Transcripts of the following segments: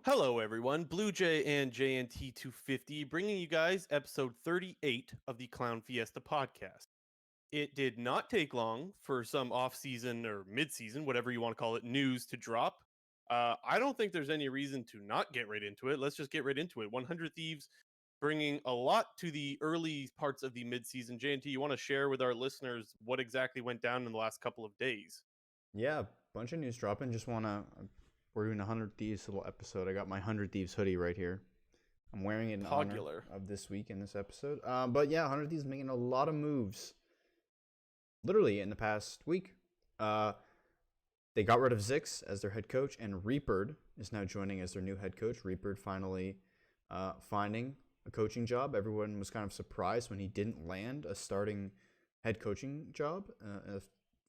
Hello, everyone. Blue Jay and JNT 250 bringing you guys episode 38 of the Clown Fiesta podcast. It did not take long for some off-season or mid-season, whatever you want to call it, news to drop. I don't think there's any reason to not get right into it. Let's just get right into it. 100 Thieves bringing a lot to the early parts of the mid-season. JNT, you want to share with our listeners what exactly went down in the last couple of days? Yeah, bunch of news dropping. We're doing a 100 Thieves little episode. I got my 100 Thieves hoodie right here. I'm wearing it in honor Popular. of this week in this episode. But yeah, 100 Thieves making a lot of moves literally in the past week. They got rid of Zix as their head coach, and REAPERED is now joining as their new head coach. REAPERED finally finding a coaching job. Everyone was kind of surprised when he didn't land a starting head coaching job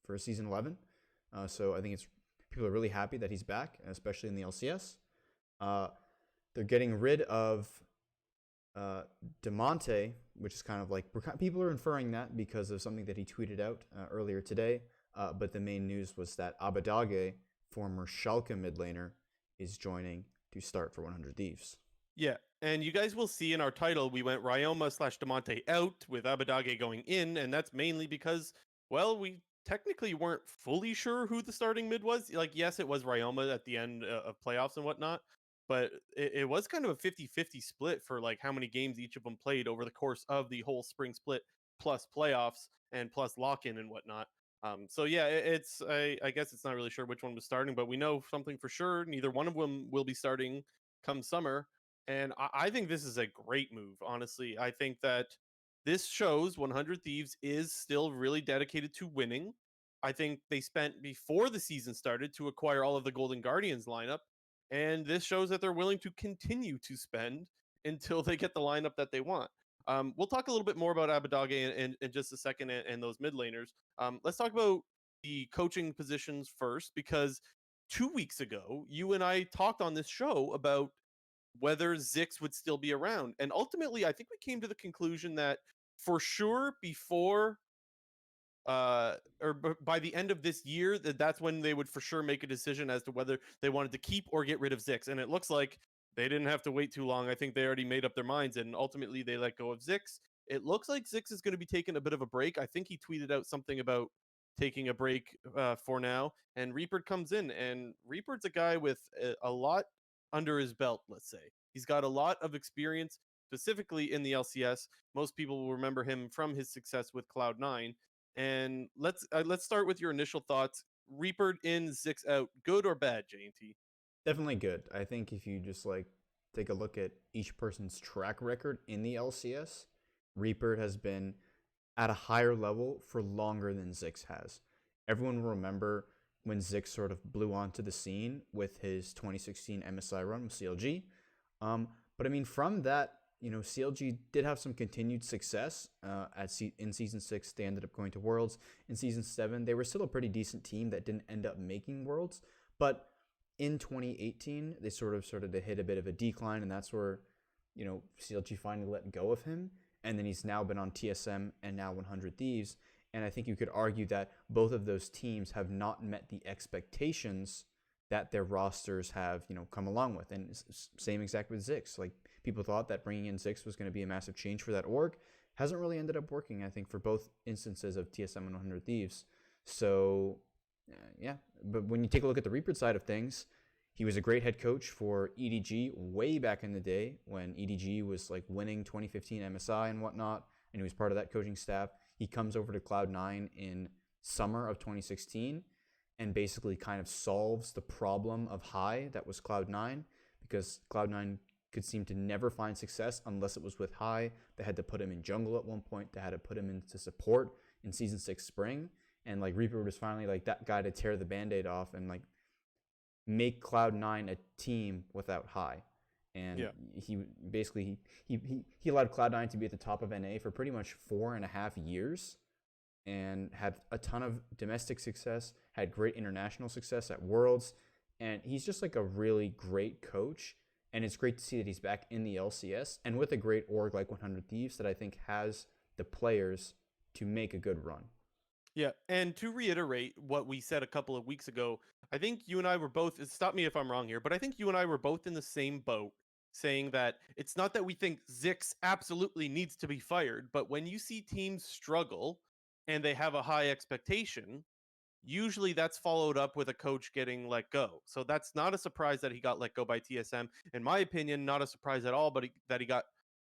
for season 11. So I think people are really happy that he's back, especially in the LCS. They're getting rid of Damonte, which is kind of like people are inferring that because of something that he tweeted out earlier today. But the main news was that Abbedagge, former Schalke mid laner, is joining to start for 100 Thieves. Yeah, and you guys will see in our title, we went ry0ma / Damonte out with Abbedagge going in, and that's mainly because, well, we technically weren't fully sure who the starting mid was. Like, yes, it was ry0ma at the end of playoffs and whatnot, but it was kind of a 50-50 split for like how many games each of them played over the course of the whole spring split, plus playoffs and plus lock-in and whatnot. So yeah, I guess it's not really sure which one was starting, but we know something for sure. Neither one of them will be starting come summer. And I think this is a great move, honestly. I think that this shows 100 Thieves is still really dedicated to winning. I think they spent before the season started to acquire all of the Golden Guardians lineup. And this shows that they're willing to continue to spend until they get the lineup that they want. We'll talk a little bit more about Abbedagge in just a second and those mid laners. Let's talk about the coaching positions first, because 2 weeks ago, you and I talked on this show about whether Zix would still be around. And ultimately, I think we came to the conclusion that for sure before by the end of this year, that's when they would for sure make a decision as to whether they wanted to keep or get rid of Zix. And it looks like they didn't have to wait too long. I think they already made up their minds, and ultimately they let go of Zix. It looks like Zix is going to be taking a bit of a break. I think he tweeted out something about taking a break for now, and REAPERED comes in, and REAPERED's a guy with a lot under his belt, let's say. He's got a lot of experience, specifically in the LCS. Most people will remember him from his success with Cloud9. And let's start with your initial thoughts. REAPERED in, Zix out, good or bad, JT? Definitely good. I think if you just take a look at each person's track record in the LCS, REAPERED has been at a higher level for longer than Zix has. Everyone will remember when Zix sort of blew onto the scene with his 2016 MSI run with CLG. But I mean, from that, CLG did have some continued success in Season 6. They ended up going to Worlds. In Season 7, they were still a pretty decent team that didn't end up making Worlds. But in 2018, they sort of started to hit a bit of a decline, and that's where, CLG finally let go of him. And then he's now been on TSM and now 100 Thieves. And I think you could argue that both of those teams have not met the expectations that their rosters have, come along with. And same exact with Zix. Like, people thought that bringing in Zix was going to be a massive change for that org. Hasn't really ended up working, I think, for both instances of TSM and 100 Thieves. So, yeah. But when you take a look at the REAPERED side of things, he was a great head coach for EDG way back in the day when EDG was like winning 2015 MSI and whatnot, and he was part of that coaching staff. He comes over to Cloud9 in summer of 2016 and basically kind of solves the problem of high that was Cloud9, because Cloud9 could seem to never find success unless it was with high. They had to put him in jungle at one point. They had to put him into support in Season 6 spring. And like REAPERED was finally like that guy to tear the Band-Aid off and like make Cloud9 a team without high. And Yeah. he basically he allowed Cloud9 to be at the top of NA for pretty much 4.5 years, and had a ton of domestic success, had great international success at Worlds, and he's just like a really great coach. And it's great to see that he's back in the LCS and with a great org like 100 Thieves that I think has the players to make a good run. Yeah, and to reiterate what we said a couple of weeks ago, I think you and I were both, stop me if I'm wrong here, but I think you and I were both in the same boat saying that it's not that we think Zix absolutely needs to be fired, but when you see teams struggle and they have a high expectation, usually that's followed up with a coach getting let go. So that's not a surprise that he got let go by TSM. In my opinion, not a surprise at all, but that he got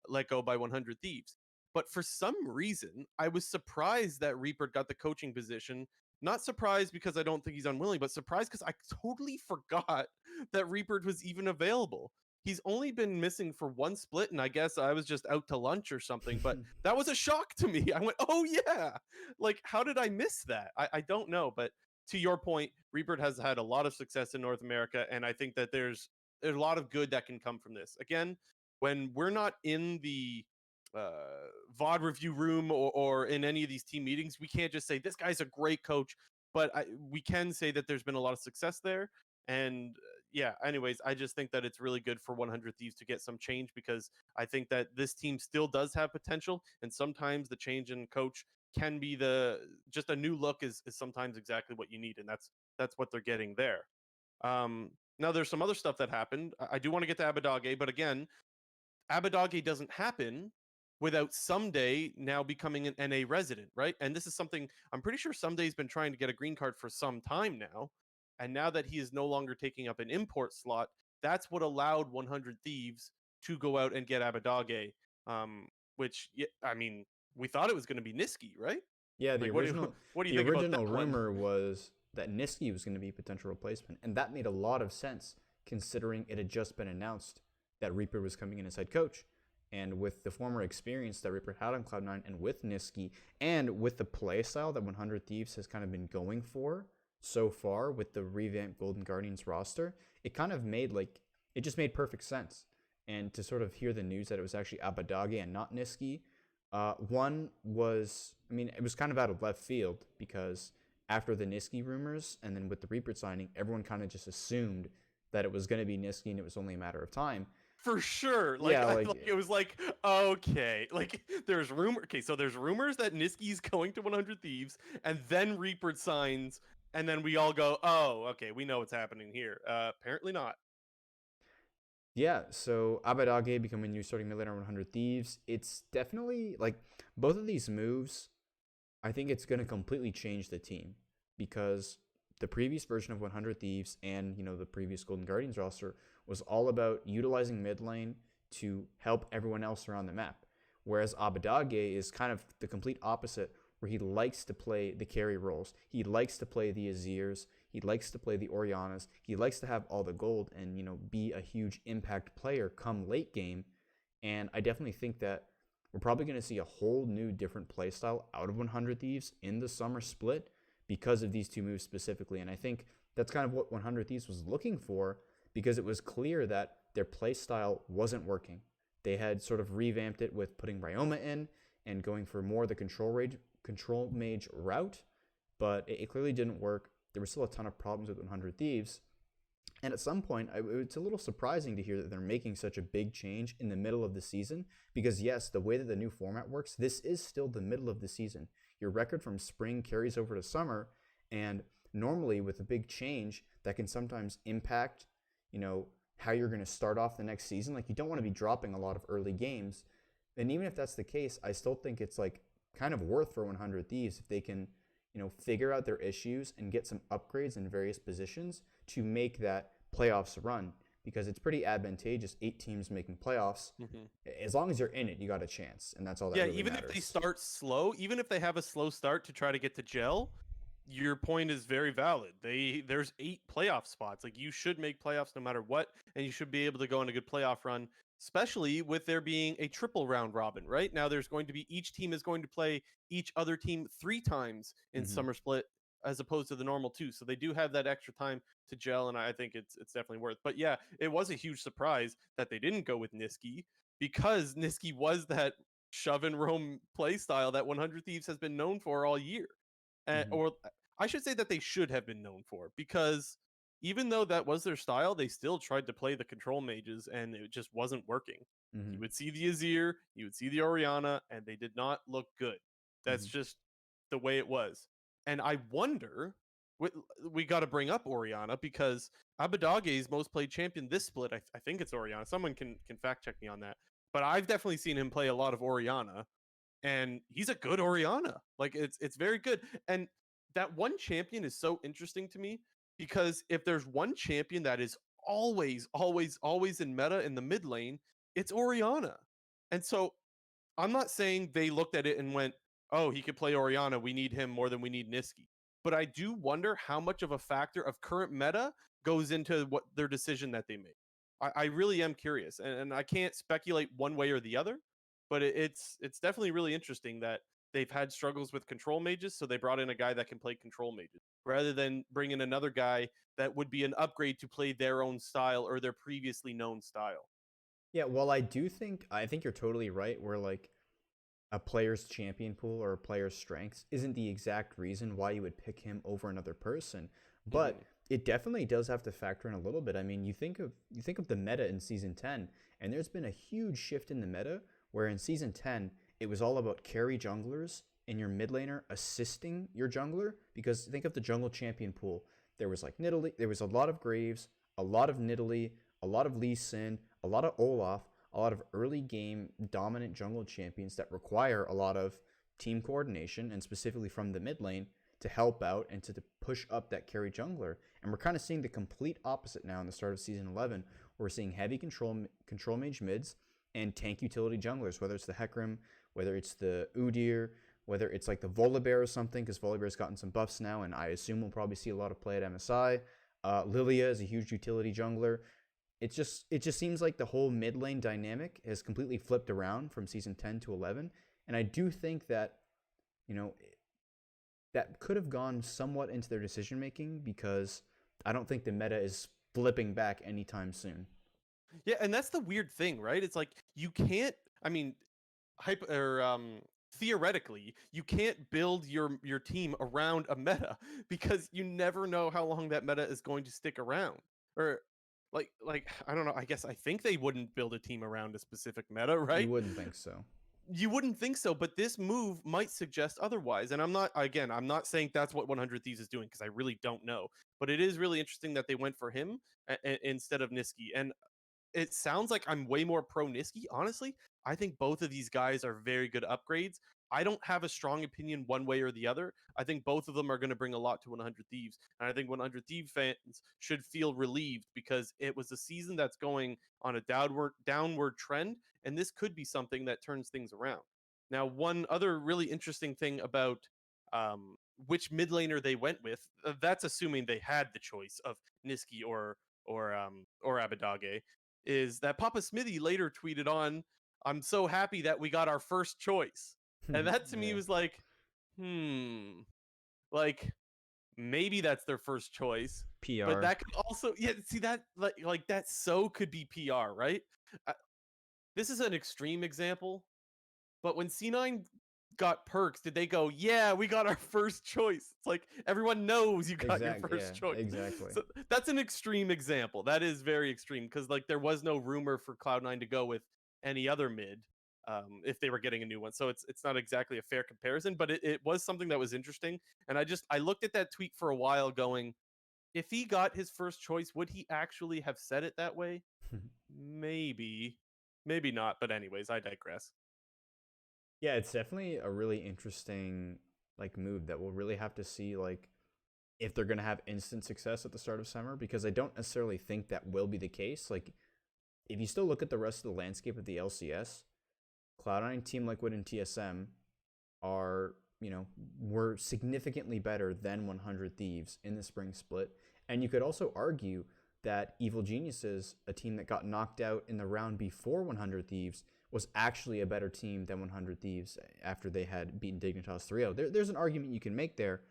let go by 100 Thieves. But for some reason, I was surprised that Reaper got the coaching position. Not surprised because I don't think he's unwilling, but surprised because I totally forgot that Reaper was even available. He's only been missing for one split, and I guess I was just out to lunch or something, but that was a shock to me. I went, oh yeah, like, how did I miss that? I don't know, but to your point, Reaper has had a lot of success in North America, and I think that there's a lot of good that can come from this. Again, when we're not in the VOD review room or in any of these team meetings, we can't just say this guy's a great coach, but we can say that there's been a lot of success there. And yeah, anyways, I just think that it's really good for 100 Thieves to get some change, because I think that this team still does have potential, and sometimes the change in coach can be just a new look is sometimes exactly what you need, and that's what they're getting there. Now there's some other stuff that happened. I do want to get to Abbedagge, but again, Abbedagge doesn't happen without Someday now becoming an NA resident, right? And this is something I'm pretty sure Someday's been trying to get a green card for some time now. And now that he is no longer taking up an import slot, that's what allowed 100 Thieves to go out and get Abbedagge. Which, I mean, we thought it was going to be Niski, right? Yeah, Like, what do you the think about original that one? rumor was that Niski was going to be a potential replacement, and that made a lot of sense considering it had just been announced that Reaper was coming in as head coach. And with the former experience that Reaper had on Cloud9, and with Niski, and with the play style that 100 Thieves has kind of been going for so far with the revamped Golden Guardians roster, it kind of made it just made perfect sense. And to sort of hear the news that it was actually Abbedagge and not Niski, one was, I mean, it was kind of out of left field because after the Niski rumors and then with the Reaper signing, everyone kind of just assumed that it was going to be Niski and it was only a matter of time. For sure. Yeah, It was like, okay, like there's rumor. Okay, so there's rumors that Niski's going to 100 Thieves, and then Reaper signs, and then we all go, oh, okay, we know what's happening here. Apparently not. yeah. So Abbedagge becoming new starting mid laner on 100 Thieves. It's definitely like both of these moves. I think it's going to completely change the team because the previous version of 100 Thieves and the previous Golden Guardians roster was all about utilizing mid lane to help everyone else around the map. Whereas Abbedagge is kind of the complete opposite, where he likes to play the carry roles. He likes to play the Azirs. He likes to play the Oriannas. He likes to have all the gold and be a huge impact player come late game. And I definitely think that we're probably going to see a whole new different playstyle out of 100 Thieves in the summer split because of these two moves specifically. And I think that's kind of what 100 Thieves was looking for, because it was clear that their playstyle wasn't working. They had sort of revamped it with putting ry0ma in and going for more the control mage route, but it clearly didn't work. There were still a ton of problems with 100 Thieves. And at some point, it's a little surprising to hear that they're making such a big change in the middle of the season, because yes, the way that the new format works, this is still the middle of the season. Your record from spring carries over to summer, and normally with a big change, that can sometimes impact, how you're going to start off the next season. Like, you don't want to be dropping a lot of early games. And even if that's the case, I still think it's kind of worth for 100 Thieves if they can, figure out their issues and get some upgrades in various positions to make that playoffs run, because it's pretty advantageous 8 teams making playoffs. As long as you're in it, you got a chance, and that's all that really even matters. if they start slow, even if they have a slow start to try to get to gel, your point is very valid. There's 8 playoff spots. Like, you should make playoffs no matter what, and you should be able to go on a good playoff run, especially with there being a triple round robin. Right now, there's going to be, each team is going to play each other team 3 times in summer split, as opposed to the normal 2. So they do have that extra time to gel, and I think it's definitely worth. But yeah, it was a huge surprise that they didn't go with Niski, because Niski was that shove and roam play style that 100 Thieves has been known for all year. Or I should say that they should have been known for, because even though that was their style, they still tried to play the control mages, and it just wasn't working. You would see the Azir, you would see the Orianna, and they did not look good. That's just the way it was. And I wonder, we got to bring up Oriana because Abbedagge's most played champion this split. I think it's Oriana. Someone can fact check me on that. But I've definitely seen him play a lot of Oriana, and he's a good Oriana. Like it's very good. And that one champion is so interesting to me because if there's one champion that is always in meta in the mid lane, it's Oriana. And so I'm not saying they looked at it and went, "Oh, he could play Oriana. We need him more than we need Niski." But I do wonder how much of a factor of current meta goes into what their decision that they make. I really am curious, and I can't speculate one way or the other. But it's definitely really interesting that they've had struggles with control mages, so they brought in a guy that can play control mages rather than bring in another guy that would be an upgrade to play their own style or their previously known style. Yeah, well, I think you're totally right. Where like a player's champion pool or a player's strengths isn't the exact reason why you would pick him over another person, but it definitely does have to factor in a little bit. I mean, you think of the meta in season 10, and there's been a huge shift in the meta where in season 10 it was all about carry junglers and your mid laner assisting your jungler, because think of the jungle champion pool. There was like Nidalee, there was a lot of Graves, a lot of Nidalee, a lot of Lee Sin, a lot of Olaf, a lot of early game dominant jungle champions that require a lot of team coordination and specifically from the mid lane to help out and to push up that carry jungler. And we're kind of seeing the complete opposite now in the start of season 11. We're seeing heavy control mage mids and tank utility junglers, whether it's the Hecarim, whether it's the Udyr, whether it's like the Volibear or something, because Volibear's gotten some buffs now, and I assume we'll probably see a lot of play at MSI. Lilia is a huge utility jungler. It just seems like the whole mid lane dynamic has completely flipped around from season 10 to 11, and I do think that, you know, that could have gone somewhat into their decision making, because I don't think the meta is flipping back anytime soon. Yeah, and that's the weird thing, right? It's like you can't. I mean, theoretically, you can't build your team around a meta because you never know how long that meta is going to stick around. Or like I don't know. I guess I think they wouldn't build a team around a specific meta, You right? wouldn't think so. You wouldn't think so, but this move might suggest otherwise. And I'm not saying that's what 100 Thieves is doing because I really don't know. But it is really interesting that they went for him instead of Niski. And it sounds like I'm way more pro Niski. Honestly, I think both of these guys are very good upgrades. I don't have a strong opinion one way or the other. I think both of them are going to bring a lot to 100 Thieves. And I think 100 Thieves fans should feel relieved because it was a season that's going on a downward trend. And this could be something that turns things around. Now, one other really interesting thing about which mid laner they went with, that's assuming they had the choice of Niski or Abbedagge, is that Papa Smithy later tweeted on, "I'm so happy that we got our first choice." And that to me Yeah. was like, like maybe that's their first choice, but PR. that could also, yeah, see that like that so could be PR, right? Uh, this is an extreme example, but when C9 got perks, did they go, "Yeah, we got our first choice"? It's like everyone knows you got your Yeah, first choice. exactly. So that's an extreme example. That is very extreme because like there was no rumor for Cloud9 to go with any other mid if they were getting a new one. So it's not exactly a fair comparison, but it was something that was interesting. And I looked at that tweet for a while going, if he got his first choice, would he actually have said it that way? Maybe. Maybe not. But anyways, I digress. Yeah, it's definitely a really interesting like move that we'll really have to see like if they're gonna have instant success at the start of summer, because I don't necessarily think that will be the case. Like if you still look at the rest of the landscape of the LCS, Cloud9, Team Liquid, and TSM are, were significantly better than 100 Thieves in the spring split. And you could also argue that Evil Geniuses, a team that got knocked out in the round before 100 Thieves, was actually a better team than 100 Thieves after they had beaten Dignitas 3-0. There's an argument you can make there,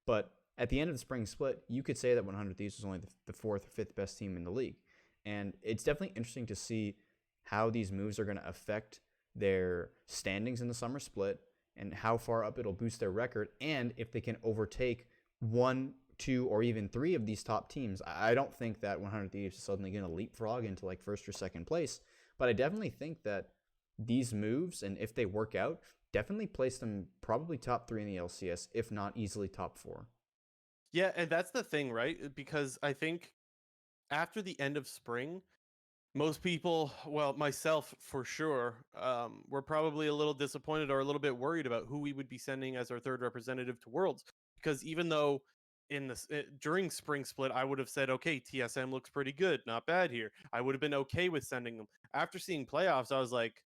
but at the end of the spring split, you could say that 100 Thieves was only the fourth or fifth best team in the league. And it's definitely interesting to see how these moves are going to affect their standings in the summer split and how far up it'll boost their record, and if they can overtake one, two, or even three of these top teams. I don't think that 100 Thieves is suddenly going to leapfrog into like first or second place, but I definitely think that these moves, and if they work out, definitely place them probably top three in the LCS, if not easily top four. Yeah, and that's the thing, right? Because I think after the end of spring, most people, well, myself for sure, were probably a little disappointed or a little bit worried about who we would be sending as our third representative to Worlds. Because even though during spring split, I would have said, okay, TSM looks pretty good, not bad here. I would have been okay with sending them. After seeing playoffs, I was like,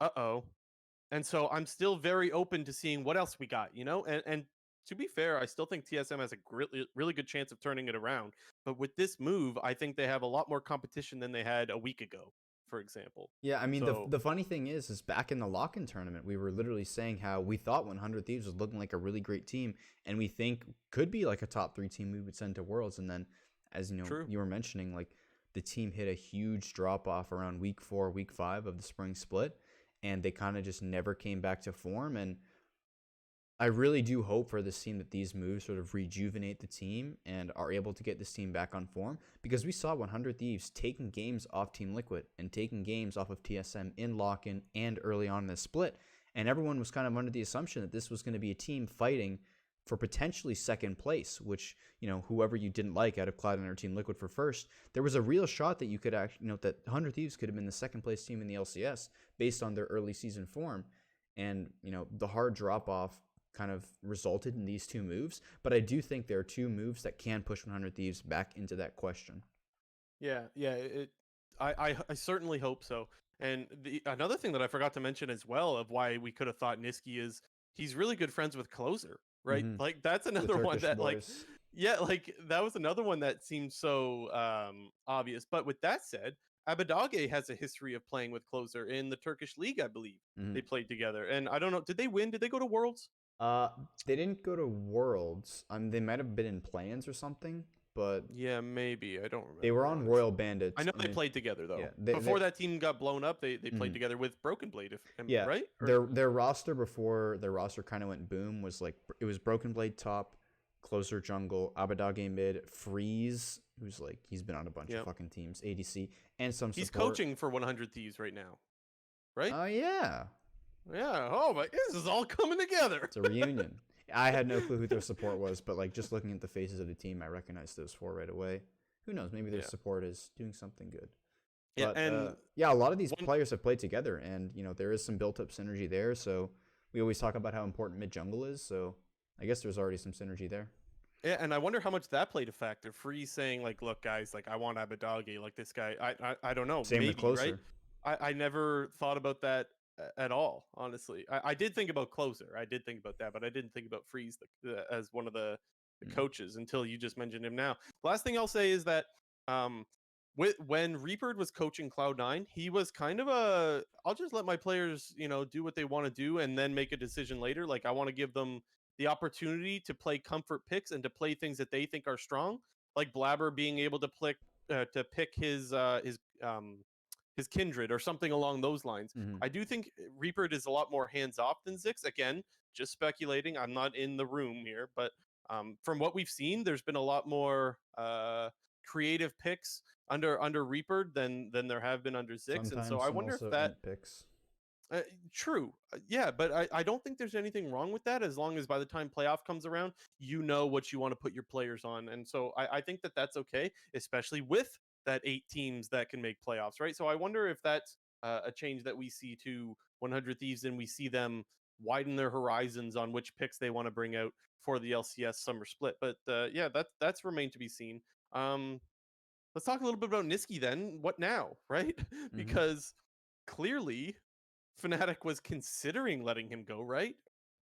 uh-oh. And so I'm still very open to seeing what else we got, you know? And to be fair, I still think TSM has a really good chance of turning it around. But with this move, I think they have a lot more competition than they had a week ago, for example. Yeah, I mean So the funny thing is back in the lock-in tournament, we were literally saying how we thought 100 Thieves was looking like a really great team, and we think could be like a top 3 team we would send to Worlds. And then, as you know, true. you were mentioning, like the team hit a huge drop off around week 4, week 5 of the spring split, and they kind of just never came back to form. And I really do hope for this team that these moves sort of rejuvenate the team and are able to get this team back on form, because we saw 100 Thieves taking games off Team Liquid and taking games off of TSM in lock-in and early on in the split. And everyone was kind of under the assumption that this was going to be a team fighting for potentially second place, which, you know, whoever you didn't like out of Cloud9 or Team Liquid for first, there was a real shot that you could actually, you know, that 100 Thieves could have been the second place team in the LCS based on their early season form. And, you know, the hard drop off kind of resulted in these two moves, but I do think there are two moves that can push 100 Thieves back into that question. Yeah, yeah. I certainly hope so. And another thing that I forgot to mention as well of why we could have thought Niski is he's really good friends with Closer, right? Mm-hmm. Like that's The another one Turkish that like, boys. yeah, like that was another one that seems so obvious. But with that said, Abbedagge has a history of playing with Closer in the Turkish league, I believe. Mm-hmm. They played together, and I don't know, did they win? Did they go to Worlds? Uh, they didn't go to Worlds. They might have been in plans or something, but Yeah, maybe. I don't they were remember on Royal honestly. I Bandits. know I they mean, played together yeah, though. Before that team got blown up, they played mhm. together with Broken Blade, if Yeah, right? Or their roster before their roster kind of went boom was like it was Broken Blade top, Closer jungle, Abbedagge mid, Freeze, who's like he's been on a bunch of yeah, fucking teams, ADC, and some he's support. coaching for 100 Thieves right now, right? Oh yeah, Yeah. Oh my, this is all coming together. it's a reunion. I had no clue who their support was, but like just looking at the faces of the team, I recognized those four right away. Who knows? Maybe their Yeah. support is doing something good. Yeah, But and yeah, a lot of these one players have played together, and you know there is some built-up synergy there. So we always talk about how important mid jungle is. So I guess there's already some synergy there. yeah, and I wonder how much that played a factor. Free saying like, "Look, guys, like I want Abbedagge, like this guy." I don't know, Same with maybe right. Closer. I never thought about that at all. Honestly, I did think about Closer. I did think about that, but I didn't think about Freeze as one of the Mm. coaches until you just mentioned him now. Last thing I'll say is that um, when REAPERED was coaching Cloud9, he was kind of a I'll just let my players, you know, do what they want to do and then make a decision later. Like I want to give them the opportunity to play comfort picks and to play things that they think are strong, like Blabber being able to pick his kindred or something along those lines. Mm-hmm. I do think REAPERED is a lot more hands off than Zix. Again, just speculating. I'm not in the room here, but from what we've seen, there's been a lot more creative picks under REAPERED than there have been under Zix, and so Sometimes I some wonder if also that int picks. true. Yeah, but I don't think there's anything wrong with that as long as by the time playoff comes around, you know what you want to put your players on. And so I think that that's okay, especially with that 8 teams that can make playoffs, right? So I wonder if that's a change that we see to 100 Thieves and we see them widen their horizons on which picks they want to bring out for the LCS summer split. But yeah, that's remained to be seen. Um, let's talk a little bit about Niski then. What now, right? Mm-hmm. Because clearly Fnatic was considering letting him go, right?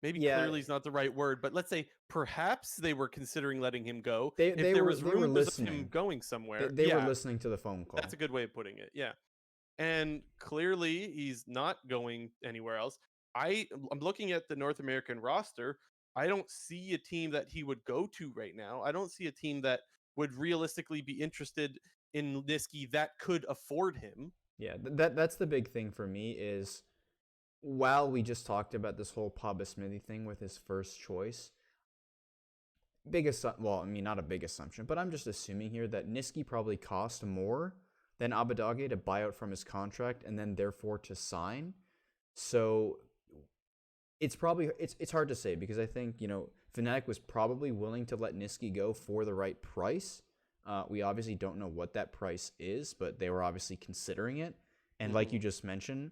Maybe Yeah, clearly is not the right word, but let's say perhaps they were considering letting him go they if they there were was they were rumors of him listening. going They somewhere. they were Yeah, listening to the phone that's call. a good way of putting it. Yeah. And clearly he's not going anywhere else. I'm looking at the North American roster. I don't see a team that he would go to right now. I don't see a team that would realistically be interested in Niski that could afford him. Yeah, that's the big thing for me is while we just talked about this whole Pabba Smithy thing with his first choice, well, I mean not a big assumption, but I'm just assuming here that Niski probably cost more than Abbedagge to buy out from his contract and then therefore to sign. So it's probably it's hard to say because I think, you know, Fnatic was probably willing to let Niski go for the right price. We obviously don't know what that price is, but they were obviously considering it. And like you just mentioned,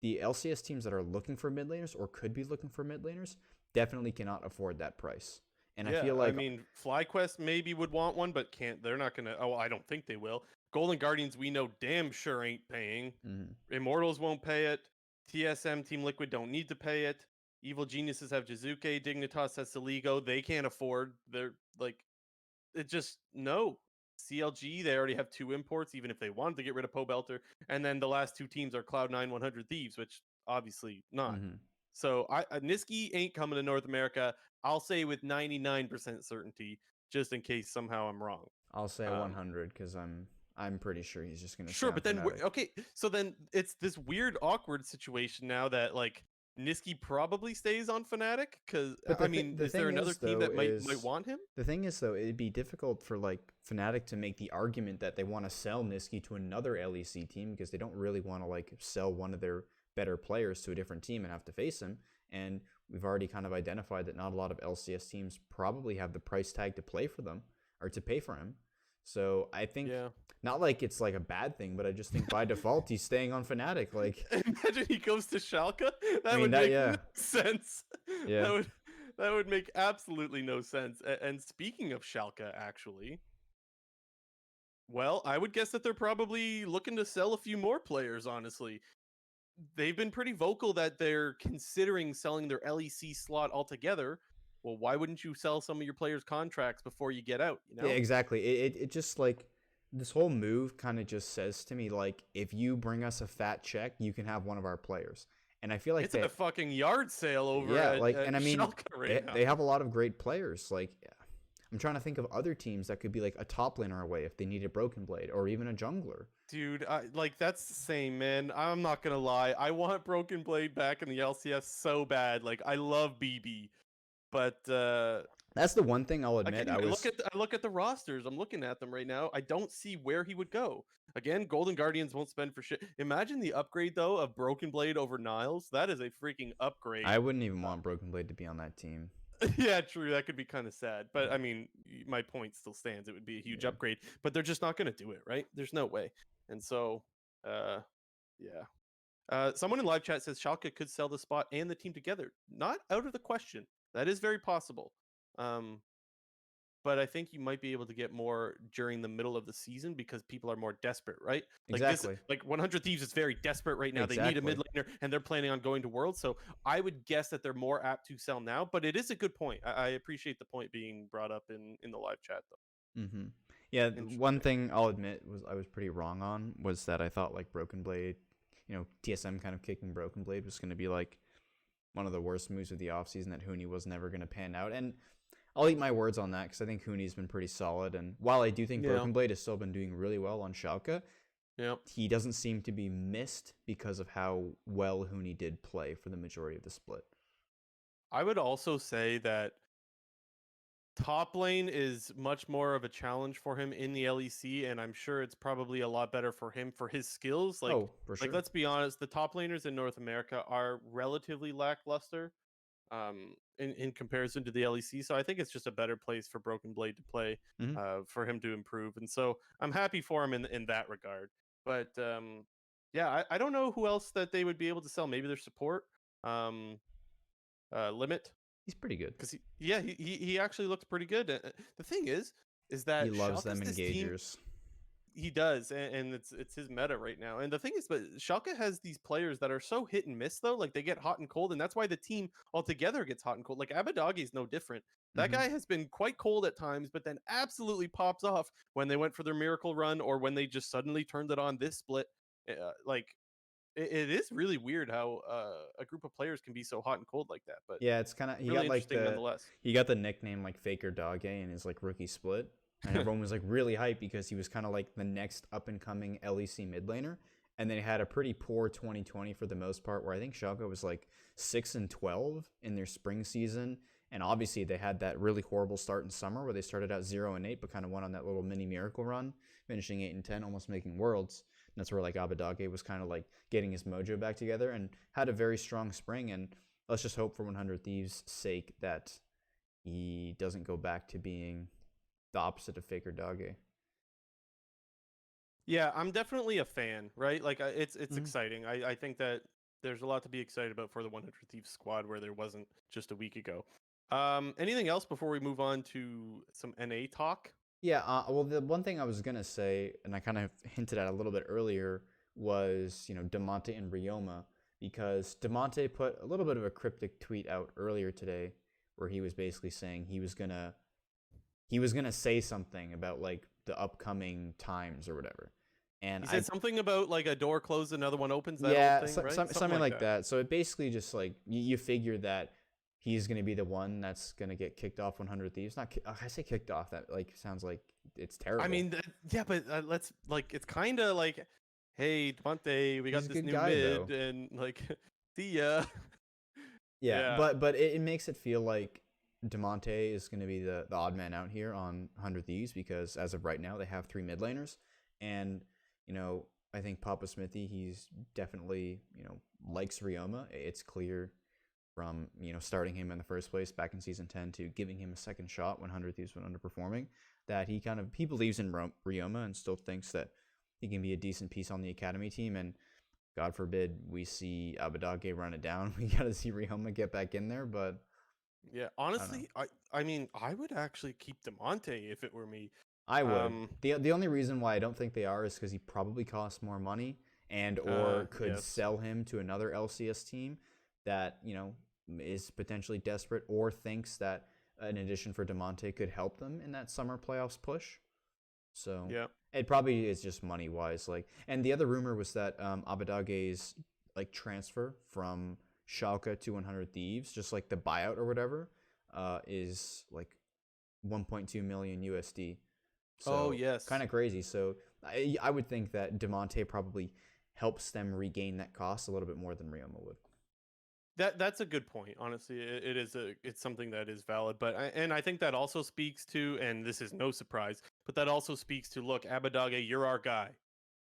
the LCS teams that are looking for mid laners or could be looking for mid laners definitely cannot afford that price. And I Yeah, feel like I mean, FlyQuest maybe would want one, but can't. They're not gonna. Oh, I don't think they will. Golden Guardians, we know damn sure ain't paying. Immortals won't pay it. TSM, Team Liquid don't need to pay it. Evil Geniuses have Jizuke. Dignitas has Saligo. They can't afford. They're like, it just no. CLG, they already have 2 imports, even if they wanted to get rid of Pobelter. And then the last 2 teams are Cloud9, 100 Thieves, which obviously not. So Niski ain't coming to North America. I'll say with 99% certainty, just in case somehow I'm wrong. I'll say 100 because I'm pretty sure he's just gonna. Sure, but then okay, so then it's this weird, awkward situation now that like Niski probably stays on Fnatic because I mean, is there another team that might want him? The thing is, though, it'd be difficult for like Fnatic to make the argument that they want to sell Niski to another LEC team because they don't really want to like sell one of their better players to a different team and have to face him. And we've already kind of identified that not a lot of LCS teams probably have the price tag to play for them or to pay for him. So I think not like it's like a bad thing, but I just think by default he's staying on Fnatic. Like, imagine he goes to Schalke. That would make no sense. Yeah, that would make absolutely no sense. And speaking of Schalke, actually, well, I would guess that they're probably looking to sell a few more players. Honestly, they've been pretty vocal that they're considering selling their LEC slot altogether. Well, why wouldn't you sell some of your players' contracts before you get out? You know? Yeah, exactly. It just like this whole move kind of just says to me like, if you bring us a fat check, you can have one of our players. And I feel like it's a fucking yard sale over. And I mean, they have a lot of great players. Like, I'm trying to think of other teams that could be like a top laner away if they need a Broken Blade or even a jungler. Dude, like that's the same, man. I'm not gonna lie. I want Broken Blade back in the LCS so bad. Like, I love BB. But that's the one thing I'll admit. I look at the rosters. I'm looking at them right now. I don't see where he would go. Again, Golden Guardians won't spend for shit. Imagine the upgrade though of Broken Blade over Niles. That is a freaking upgrade. I wouldn't even want Broken Blade to be on that team. Yeah, true. That could be kind of sad. But I mean, my point still stands. It would be a huge upgrade. But they're just not going to do it, right? There's no way. And so, someone in live chat says Schalke could sell the spot and the team together. Not out of the question. That is very possible. But I think you might be able to get more during the middle of the season because people are more desperate, right? Like exactly. Like 100 Thieves is very desperate right now. Exactly. They need a mid laner and they're planning on going to Worlds. So I would guess that they're more apt to sell now. But it is a good point. I appreciate the point being brought up in the live chat, though. Yeah, one thing I'll admit was I was pretty wrong on was that I thought like Broken Blade, TSM kind of kicking Broken Blade was going to be like one of the worst moves of the offseason, that Huni was never going to pan out. And I'll eat my words on that because I think Huni's been pretty solid. And while I do think Broken Blade has still been doing really well on Schalke, he doesn't seem to be missed because of how well Huni did play for the majority of the split. I would also say that top lane is much more of a challenge for him in the LEC, and I'm sure it's probably a lot better for him for his skills. Like, for sure. Like, let's be honest, the top laners in North America are relatively lackluster in comparison to the LEC. So I think it's just a better place for Broken Blade to play, for him to improve. And so I'm happy for him in that regard. But I don't know who else that they would be able to sell. Maybe their support, Limit. He's pretty good because he actually looks pretty good. The thing is that he loves them engagers. He does, and it's his meta right now. And the thing is, but Schalke has these players that are so hit and miss though. Like, they get hot and cold, and that's why the team altogether gets hot and cold. Like, Abbedagge is no different. That guy has been quite cold at times, but then absolutely pops off when they went for their miracle run or when they just suddenly turned it on this split. It is really weird how a group of players can be so hot and cold like that. But yeah, it's kind of, he really got like nonetheless. He got the nickname like Faker Dogge in his like rookie split, and everyone was like really hyped because he was kind of like the next up and coming LEC mid laner. And they had a pretty poor 2020 for the most part, where I think Schalke was like 6-12 in their spring season. And obviously they had that really horrible start in summer where they started out 0-8, but kind of went on that little mini miracle run, finishing 8-10, almost making Worlds. And that's where like Abbedagge was kind of like getting his mojo back together and had a very strong spring. And let's just hope for 100 Thieves' sake that he doesn't go back to being the opposite of Faker Dage. Yeah, I'm definitely a fan, right? Like it's Mhm. exciting. I think that there's a lot to be excited about for the 100 Thieves squad where there wasn't just a week ago. Anything else before we move on to some NA talk? Yeah, well, the one thing I was gonna say, and I kind of hinted at a little bit earlier, was Damonte and ry0ma, because Damonte put a little bit of a cryptic tweet out earlier today, where he was basically saying he was gonna say something about like the upcoming times or whatever, and He said something about like a door closed, another one opens, that old yeah, thing, right? Something something like like that. that. So it basically just like you figure that he's gonna be the one that's gonna get kicked off 100 Thieves. Not I say kicked off. That like sounds like it's I terrible. mean, yeah, but let's like it's kind of like, hey, Damonte, we He's got a this good new guy mid, though. and like, see ya. Yeah, Yeah, but it makes it feel like Damonte is going to be the odd man out here on 100 Thieves, because as of right now they have three mid laners, and I think Papa Smithy, he's definitely likes ry0ma. It's clear from starting him in the first place back in season 10 to giving him a second shot when 100 Thieves went underperforming, that he believes in ry0ma and still thinks that he can be a decent piece on the academy team. And God forbid we see Abbedagge run it down. We got to see ry0ma get back in there, but yeah. I don't know. Honestly, I mean, I would actually keep Damonte if it were me. I would. Um, The only reason why I don't think they are is because he probably costs more money, and or could yes. sell him to another LCS team that is potentially desperate or thinks that an addition for Damonte could help them in that summer playoffs push. So Yeah. it probably is just money wise. Like, and the other rumor was that Abbedagge's like transfer from Schalke to 100 Thieves, just like the buyout or whatever, is like 1.2 million USD. Oh, So kind yes. of crazy. So I would think that Damonte probably helps them regain that cost a little bit more than ry0ma would. That's a good point. Honestly, it's something that is valid, but and I think that also speaks to, and this is no surprise, but that also speaks to, look, Abbedagge, you're our guy,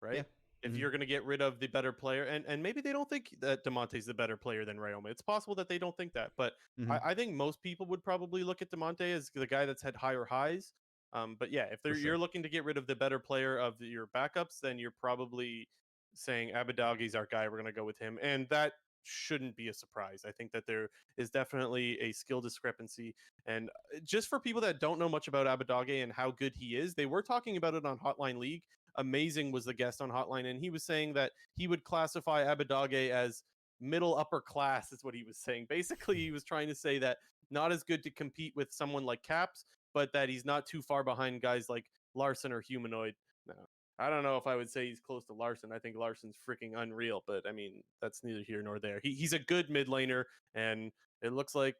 Yeah. right? If Mm-hmm. you're going to get rid of the better player, and maybe they don't think that Damonte's the better player than ry0ma. It's possible that they don't think that, but Mm-hmm. I think most people would probably look at Damonte as the guy that's had higher highs. But yeah, if For you're sure. looking to get rid of the better player of your backups, then you're probably saying Abbedagge's our guy. We're going to go with him, and that shouldn't be a surprise. I think that there is definitely a skill discrepancy. And just for people that don't know much about Abbedagge and how good he is, they were talking about it on Hotline League. Amazing was the guest on Hotline, and he was saying that he would classify Abbedagge as middle upper class, is what he was saying. Basically, he was trying to say that not as good to compete with someone like Caps, but that he's not too far behind guys like Larson or Humanoid. No, I don't know if I would say he's close to Larson. I think Larson's freaking unreal, but I mean, that's neither here nor there. He's a good mid laner, and it looks like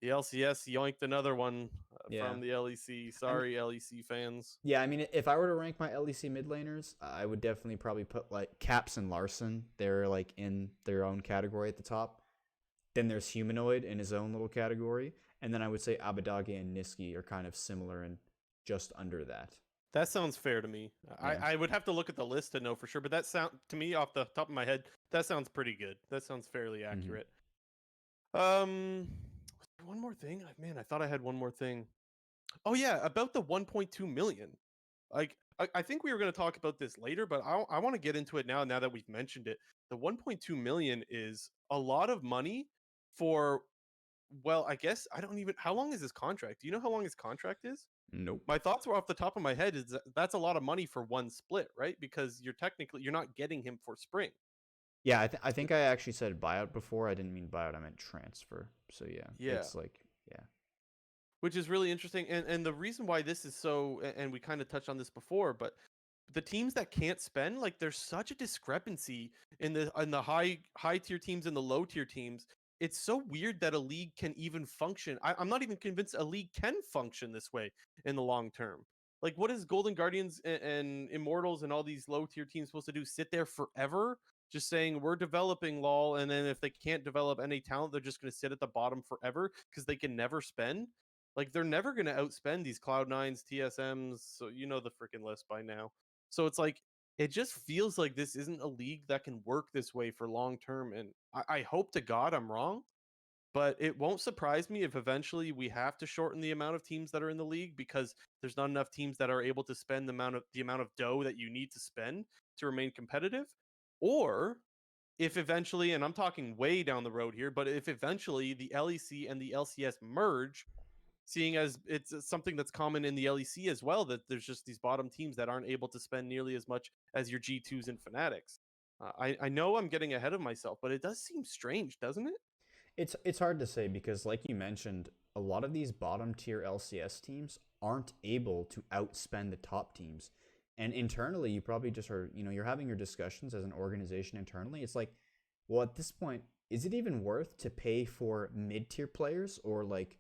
the LCS yoinked another one Yeah. from the LEC. I mean, Sorry, LEC fans. yeah. I mean, if I were to rank my LEC mid laners, I would definitely probably put like Caps and Larson. They're like in their own category at the top. Then there's Humanoid in his own little category, and then I would say Abbedagge and Niski are kind of similar and just under that. That sounds fair to me. Yeah. I would have to look at the list to know for sure, but that sound to me off the top of my head, that sounds pretty good. That sounds fairly Mm-hmm. accurate. Was there one more thing? Man, I thought I had one more thing. Oh yeah, about the 1.2 million. Like I think we were going to talk about this later, but I want to get into it now. Now that we've mentioned it, the 1.2 million is a lot of money for. Well, I guess I don't even. How long is his contract? Do you know how long his contract is? Nope. My thoughts were off the top of my head is that's a lot of money for one split, right? Because you're not getting him for spring. Yeah, I think I actually said buyout before. I didn't mean buyout. I meant transfer. So yeah, Yeah, it's like yeah. which is really interesting. And the reason why this is so, and we kind of touched on this before, but the teams that can't spend, like there's such a discrepancy in the high tier teams and the low tier teams. It's so weird that a league can even function. I'm not even convinced a league can function this way in the long term. Like, what is Golden Guardians and Immortals and all these low tier teams supposed to do? Sit there forever, just saying we're developing lol, and then if they can't develop any talent, they're just going to sit at the bottom forever because they can never spend. Like, they're never going to outspend these Cloud9s, TSMs. So you know the freaking list by now. So it's like it just feels like this isn't a league that can work this way for long term. And I hope to God I'm wrong. but it won't surprise me if eventually we have to shorten the amount of teams that are in the league because there's not enough teams that are able to spend the amount of dough that you need to spend to remain competitive. Or if eventually, and I'm talking way down the road here, but if eventually the LEC and the LCS merge, seeing as it's something that's common in the LEC as well, that there's just these bottom teams that aren't able to spend nearly as much as your G2s and Fanatics. I know I'm getting ahead of myself, but it does seem strange, doesn't it? It's hard to say because, like you mentioned, a lot of these bottom tier LCS teams aren't able to outspend the top teams. And internally, you probably just are, you're having your discussions as an organization internally. It's like, well, at this point, is it even worth to pay for mid tier players or like,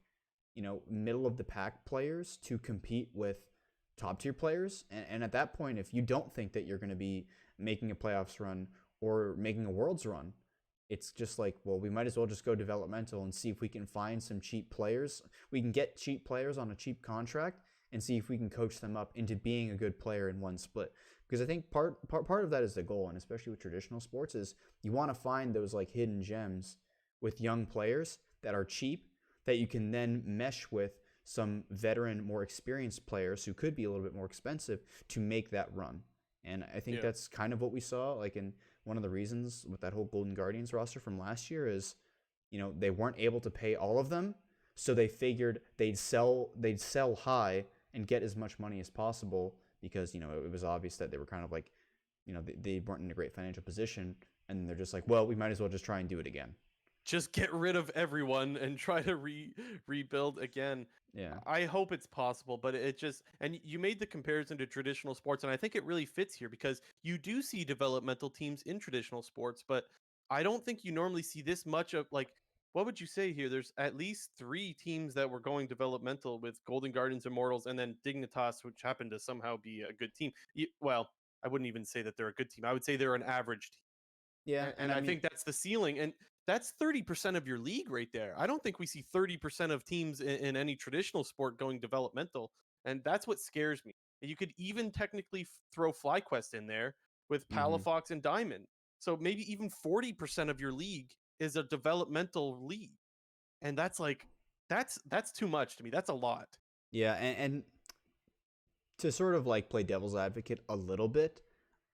middle of the pack players to compete with top tier players? And at that point, if you don't think that you're going to be making a playoffs run or making a worlds run, it's just like, well, we might as well just go developmental and see if we can find some cheap players. We can get cheap players on a cheap contract and see if we can coach them up into being a good player in one split. Because I think part of that is the goal, and especially with traditional sports, is you want to find those like hidden gems with young players that are cheap that you can then mesh with some veteran, more experienced players who could be a little bit more expensive to make that run. And I think Yeah. that's kind of what we saw, like in one of the reasons with that whole Golden Guardians roster from last year is, they weren't able to pay all of them, so they figured they'd sell high and get as much money as possible because it was obvious that they were kind of like, they weren't in a great financial position, and they're just like, well, we might as well just try and do it again. Just get rid of everyone and try to rebuild again. Yeah. I hope it's possible, but it just, and you made the comparison to traditional sports, and I think it really fits here because you do see developmental teams in traditional sports, but I don't think you normally see this much of like, what would you say here? There's at least 3 teams that were going developmental with Golden Guardians Immortals and then Dignitas, which happened to somehow be a good team. Well, I wouldn't even say that they're a good team. I would say they're an average team. Yeah, And and I I mean, think that's the ceiling. And that's 30% of your league right there. I don't think we see 30% of teams in any traditional sport going developmental. And that's what scares me. You could even technically throw FlyQuest in there with mhm. Palafox and Diamond. So maybe even 40% of your league is a developmental league. And that's like, that's too much to me. That's a lot. Yeah, and to sort of like play devil's advocate a little bit,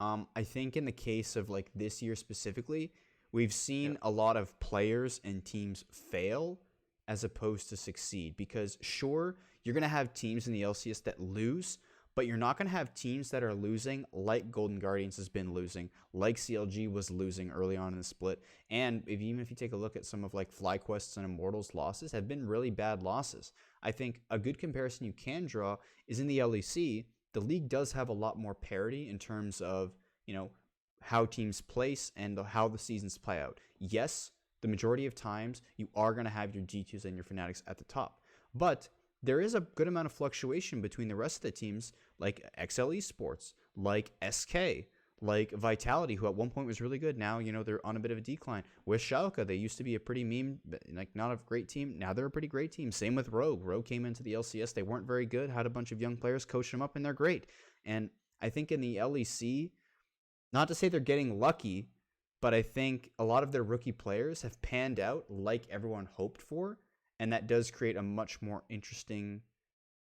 I think in the case of like this year specifically, we've Yeah. seen a lot of players and teams fail as opposed to succeed. Because sure, you're gonna have teams in the LCS that lose, but you're not gonna have teams that are losing like Golden Guardians has been losing, like CLG was losing early on in the split. And even if you take a look at some of like FlyQuest's and Immortals losses, have been really bad losses. I think a good comparison you can draw is in the LEC. The league does have a lot more parity in terms of, how teams place and how the seasons play out. Yes, the majority of times you are going to have your G2s and your Fanatics at the top, but there is a good amount of fluctuation between the rest of the teams, like XL Esports, like SK, like Vitality, who at one point was really good. Now, they're on a bit of a decline. With Schalke, they used to be a pretty like not a great team. Now they're a pretty great team. Same with Rogue. Rogue came into the LCS. They weren't very good, had a bunch of young players, coached them up, and they're great. And I think in the LEC, not to say they're getting lucky, but I think a lot of their rookie players have panned out like everyone hoped for. And that does create a much more interesting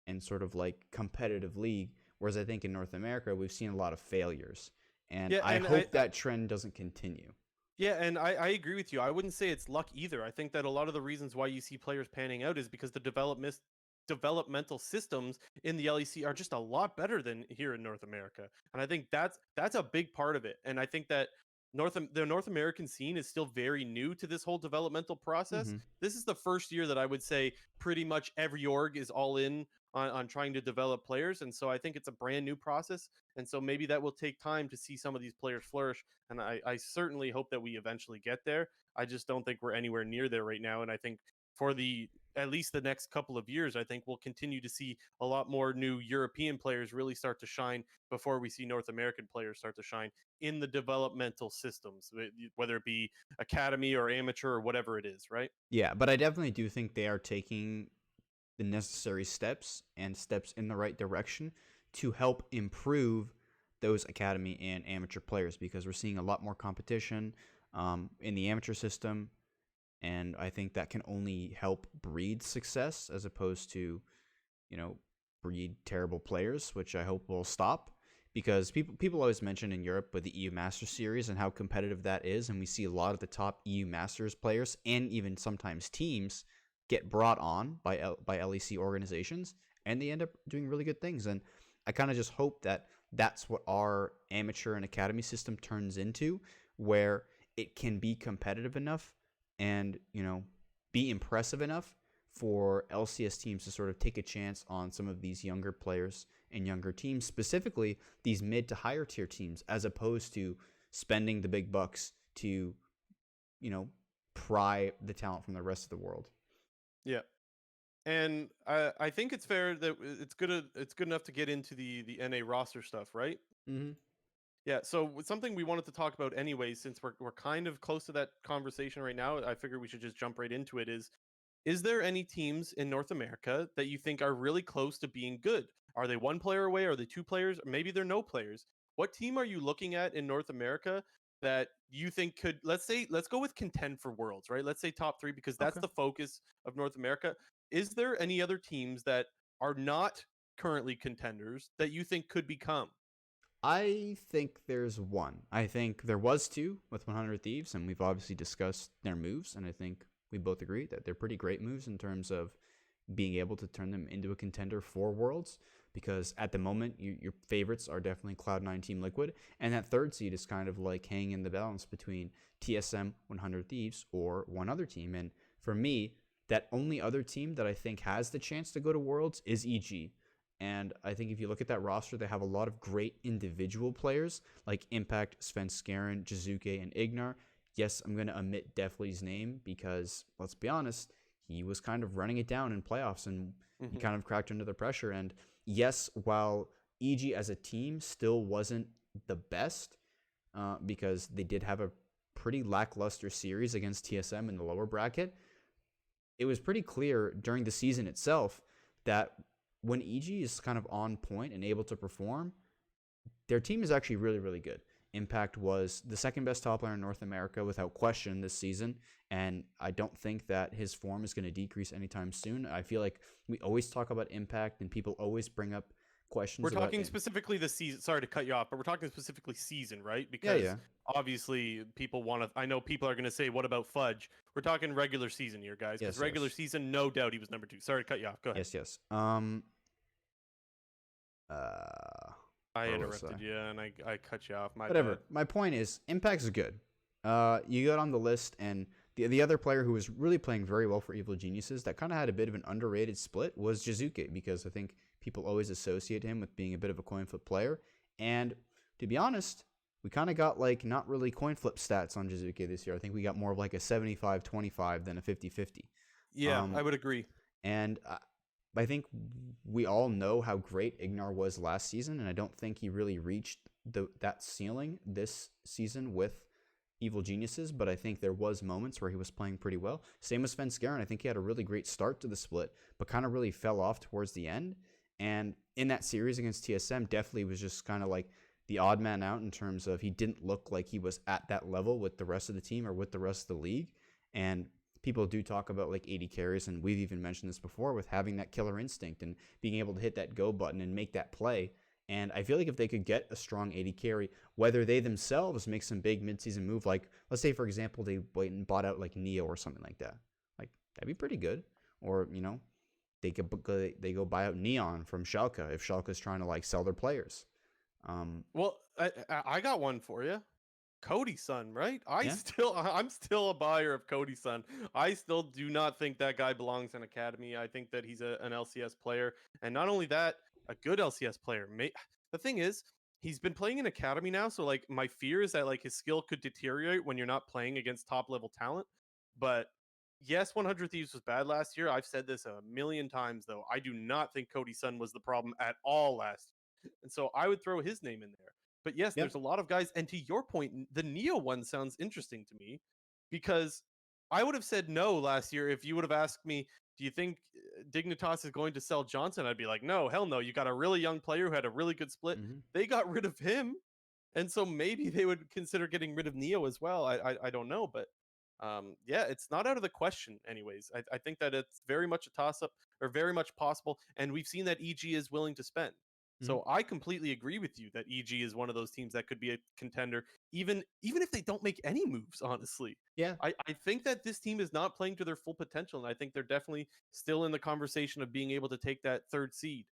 and sort of like competitive league. Whereas I think in North America, we've seen a lot of failures. And Yeah. I And hope that trend doesn't continue. yeah, and I agree with you. I wouldn't say it's luck either. I think that a lot of the reasons why you see players panning out is because the developmental systems in the LEC are just a lot better than here in North America. And I think that's a big part of it. And I think that the North American scene is still very new to this whole developmental process. Mm-hmm. This is the first year that I would say pretty much every org is all in on trying to develop players. And so I think it's a brand new process. And so maybe that will take time to see some of these players flourish. And I certainly hope that we eventually get there. I just don't think we're anywhere near there right now. And I think for the at least the next couple of years, I think we'll continue to see a lot more new European players really start to shine before we see North American players start to shine in the developmental systems, whether it be academy or amateur or whatever it is, right? Yeah, but I definitely do think they are taking the necessary steps and steps in the right direction to help improve those academy and amateur players because we're seeing a lot more competition in the amateur system. and I think that can only help breed success as opposed to, breed terrible players, which I hope will stop. Because people always mention in Europe with the EU Masters series and how competitive that is, and we see a lot of the top EU Masters players and even sometimes teams get brought on by LEC organizations, and they end up doing really good things. And I kind of just hope that that's what our amateur and academy system turns into, where it can be competitive enough and, be impressive enough for LCS teams to sort of take a chance on some of these younger players and younger teams, specifically these mid to higher tier teams, as opposed to spending the big bucks to, pry the talent from the rest of the world. Yeah. And I think it's fair that it's good enough to get into the NA roster stuff, right? Mm-hmm. Yeah, so something we wanted to talk about anyway, since we're kind of close to that conversation right now, I figured we should just jump right into it. Is there any teams in North America that you think are really close to being good? Are they one player away? Are they two players? Or maybe they're no players. What team are you looking at in North America that you think could, let's go with contend for Worlds, right? Let's say top 3 because that's Okay. the focus of North America. Is there any other teams that are not currently contenders that you think could become? I think there's one. I think there was two with 100 Thieves, and we've obviously discussed their moves, and I think we both agree that they're pretty great moves in terms of being able to turn them into a contender for Worlds, because at the moment, your favorites are definitely Cloud9 Team Liquid, and that third seed is kind of like hanging in the balance between TSM, 100 Thieves, or one other team. And for me, that only other team that I think has the chance to go to Worlds is EG. And I think if you look at that roster, they have a lot of great individual players like Impact, Svenskeren, Jizuke, and Ignar. Yes, I'm going to omit Defley's name because, let's be honest, he was kind of running it down in playoffs and he kind of cracked under the pressure. And yes, while EG as a team still wasn't the best because they did have a pretty lackluster series against TSM in the lower bracket, it was pretty clear during the season itself that when EG is kind of on point and able to perform, their team is actually really, really good. Impact was the second best top player in North America without question this season, and I don't think that his form is going to decrease anytime soon. I feel like we always talk about Impact, and people always bring up questions We're about talking it. specifically the season. Sorry to cut you off, but we're talking specifically season, right? Because Yeah. obviously people want to. I know people are going to say, "What about Fudge?" We're talking regular season here, guys. Because regular season, no doubt he was number 2. Sorry to cut you off. Go ahead. Yes. I Where was interrupted you and I cut you off. Whatever. Bad. My point is, Impact's good. You got on the list, and the other player who was really playing very well for Evil Geniuses that kind of had a bit of an underrated split was Jizuke, because I think people always associate him with being a bit of a coin flip player. And to be honest, we kind of got like not really coin flip stats on Jizuke this year. I think we got more of like a 75-25 than a 50-50. Yeah, I would agree. And I think we all know how great Ignar was last season, and I don't think he really reached that ceiling this season with Evil Geniuses, but I think there was moments where he was playing pretty well. Same with Svenskeren. I think he had a really great start to the split, but kind of really fell off towards the end. And in that series against TSM, definitely was just kind of like the odd man out in terms of he didn't look like he was at that level with the rest of the team or with the rest of the league. And people do talk about like 80 carries, and we've even mentioned this before with having that killer instinct and being able to hit that go button and make that play. And I feel like if they could get a strong 80 carry, whether they themselves make some big midseason move, like let's say, for example, they went and bought out like Neo or something like that, like that'd be pretty good. Or, they go buy out Neon from Schalke if Schalke's trying to like sell their players. Well, I got one for you. Cody Sun, right? I'm still a buyer of Cody Sun. I still do not think that guy belongs in academy. I think that he's an LCS player, and not only that, a good LCS player. The thing is, he's been playing in academy now, so like my fear is that like his skill could deteriorate when you're not playing against top level talent. But yes, 100 Thieves was bad last year. I've said this a million times, though. I do not think Cody Sun was the problem at all last year, and so I would throw his name in there. But yes, there's a lot of guys. And to your point, the Neo one sounds interesting to me because I would have said no last year if you would have asked me, do you think Dignitas is going to sell Johnson? I'd be like, no, hell no. You got a really young player who had a really good split. They got rid of him. And so maybe they would consider getting rid of Neo as well. I don't know. But Yeah, it's not out of the question. Anyways, I think that it's very much a toss up, or very much possible, and we've seen that EG is willing to spend. Mhm. So I completely agree with you that EG is one of those teams that could be a contender, even if they don't make any moves. Honestly, Yeah. I think that this team is not playing to their full potential, and I think they're definitely still in the conversation of being able to take that third seed.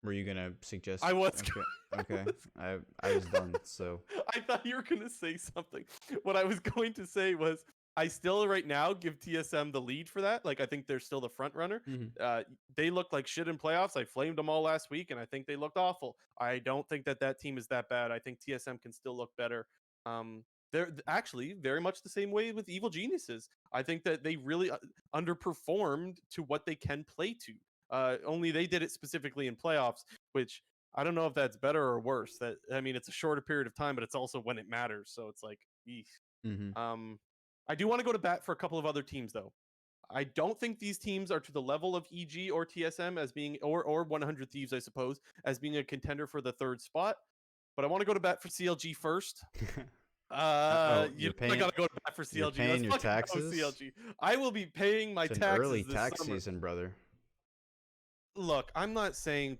Were you gonna suggest? I was. Okay. I Okay. was I was done. So. I thought you were going to say something. What I was going to say was I still right now give TSM the lead for that. Like I think they're still the front runner. Mhm. They look like shit in playoffs. I flamed them all last week, and I think they looked awful. I don't think that team is that bad. I think TSM can still look better. They're actually very much the same way with Evil Geniuses. I think that they really underperformed to what they can play to. Only they did it specifically in playoffs, which I don't know if that's better or worse. That I mean, it's a shorter period of time, but it's also when it matters. So it's like, eesh. Mhm. I do want to go to bat for a couple of other teams, though. I don't think these teams are to the level of EG or TSM as being, or 100 Thieves, I suppose, as being a contender for the third spot. But I want to go to bat for CLG first. Oh, You know, I gotta go to bat for you're CLG. Let's paying your fucking go taxes. CLG. I will be paying my It's an early taxes this tax summer. season, brother. Look, I'm not saying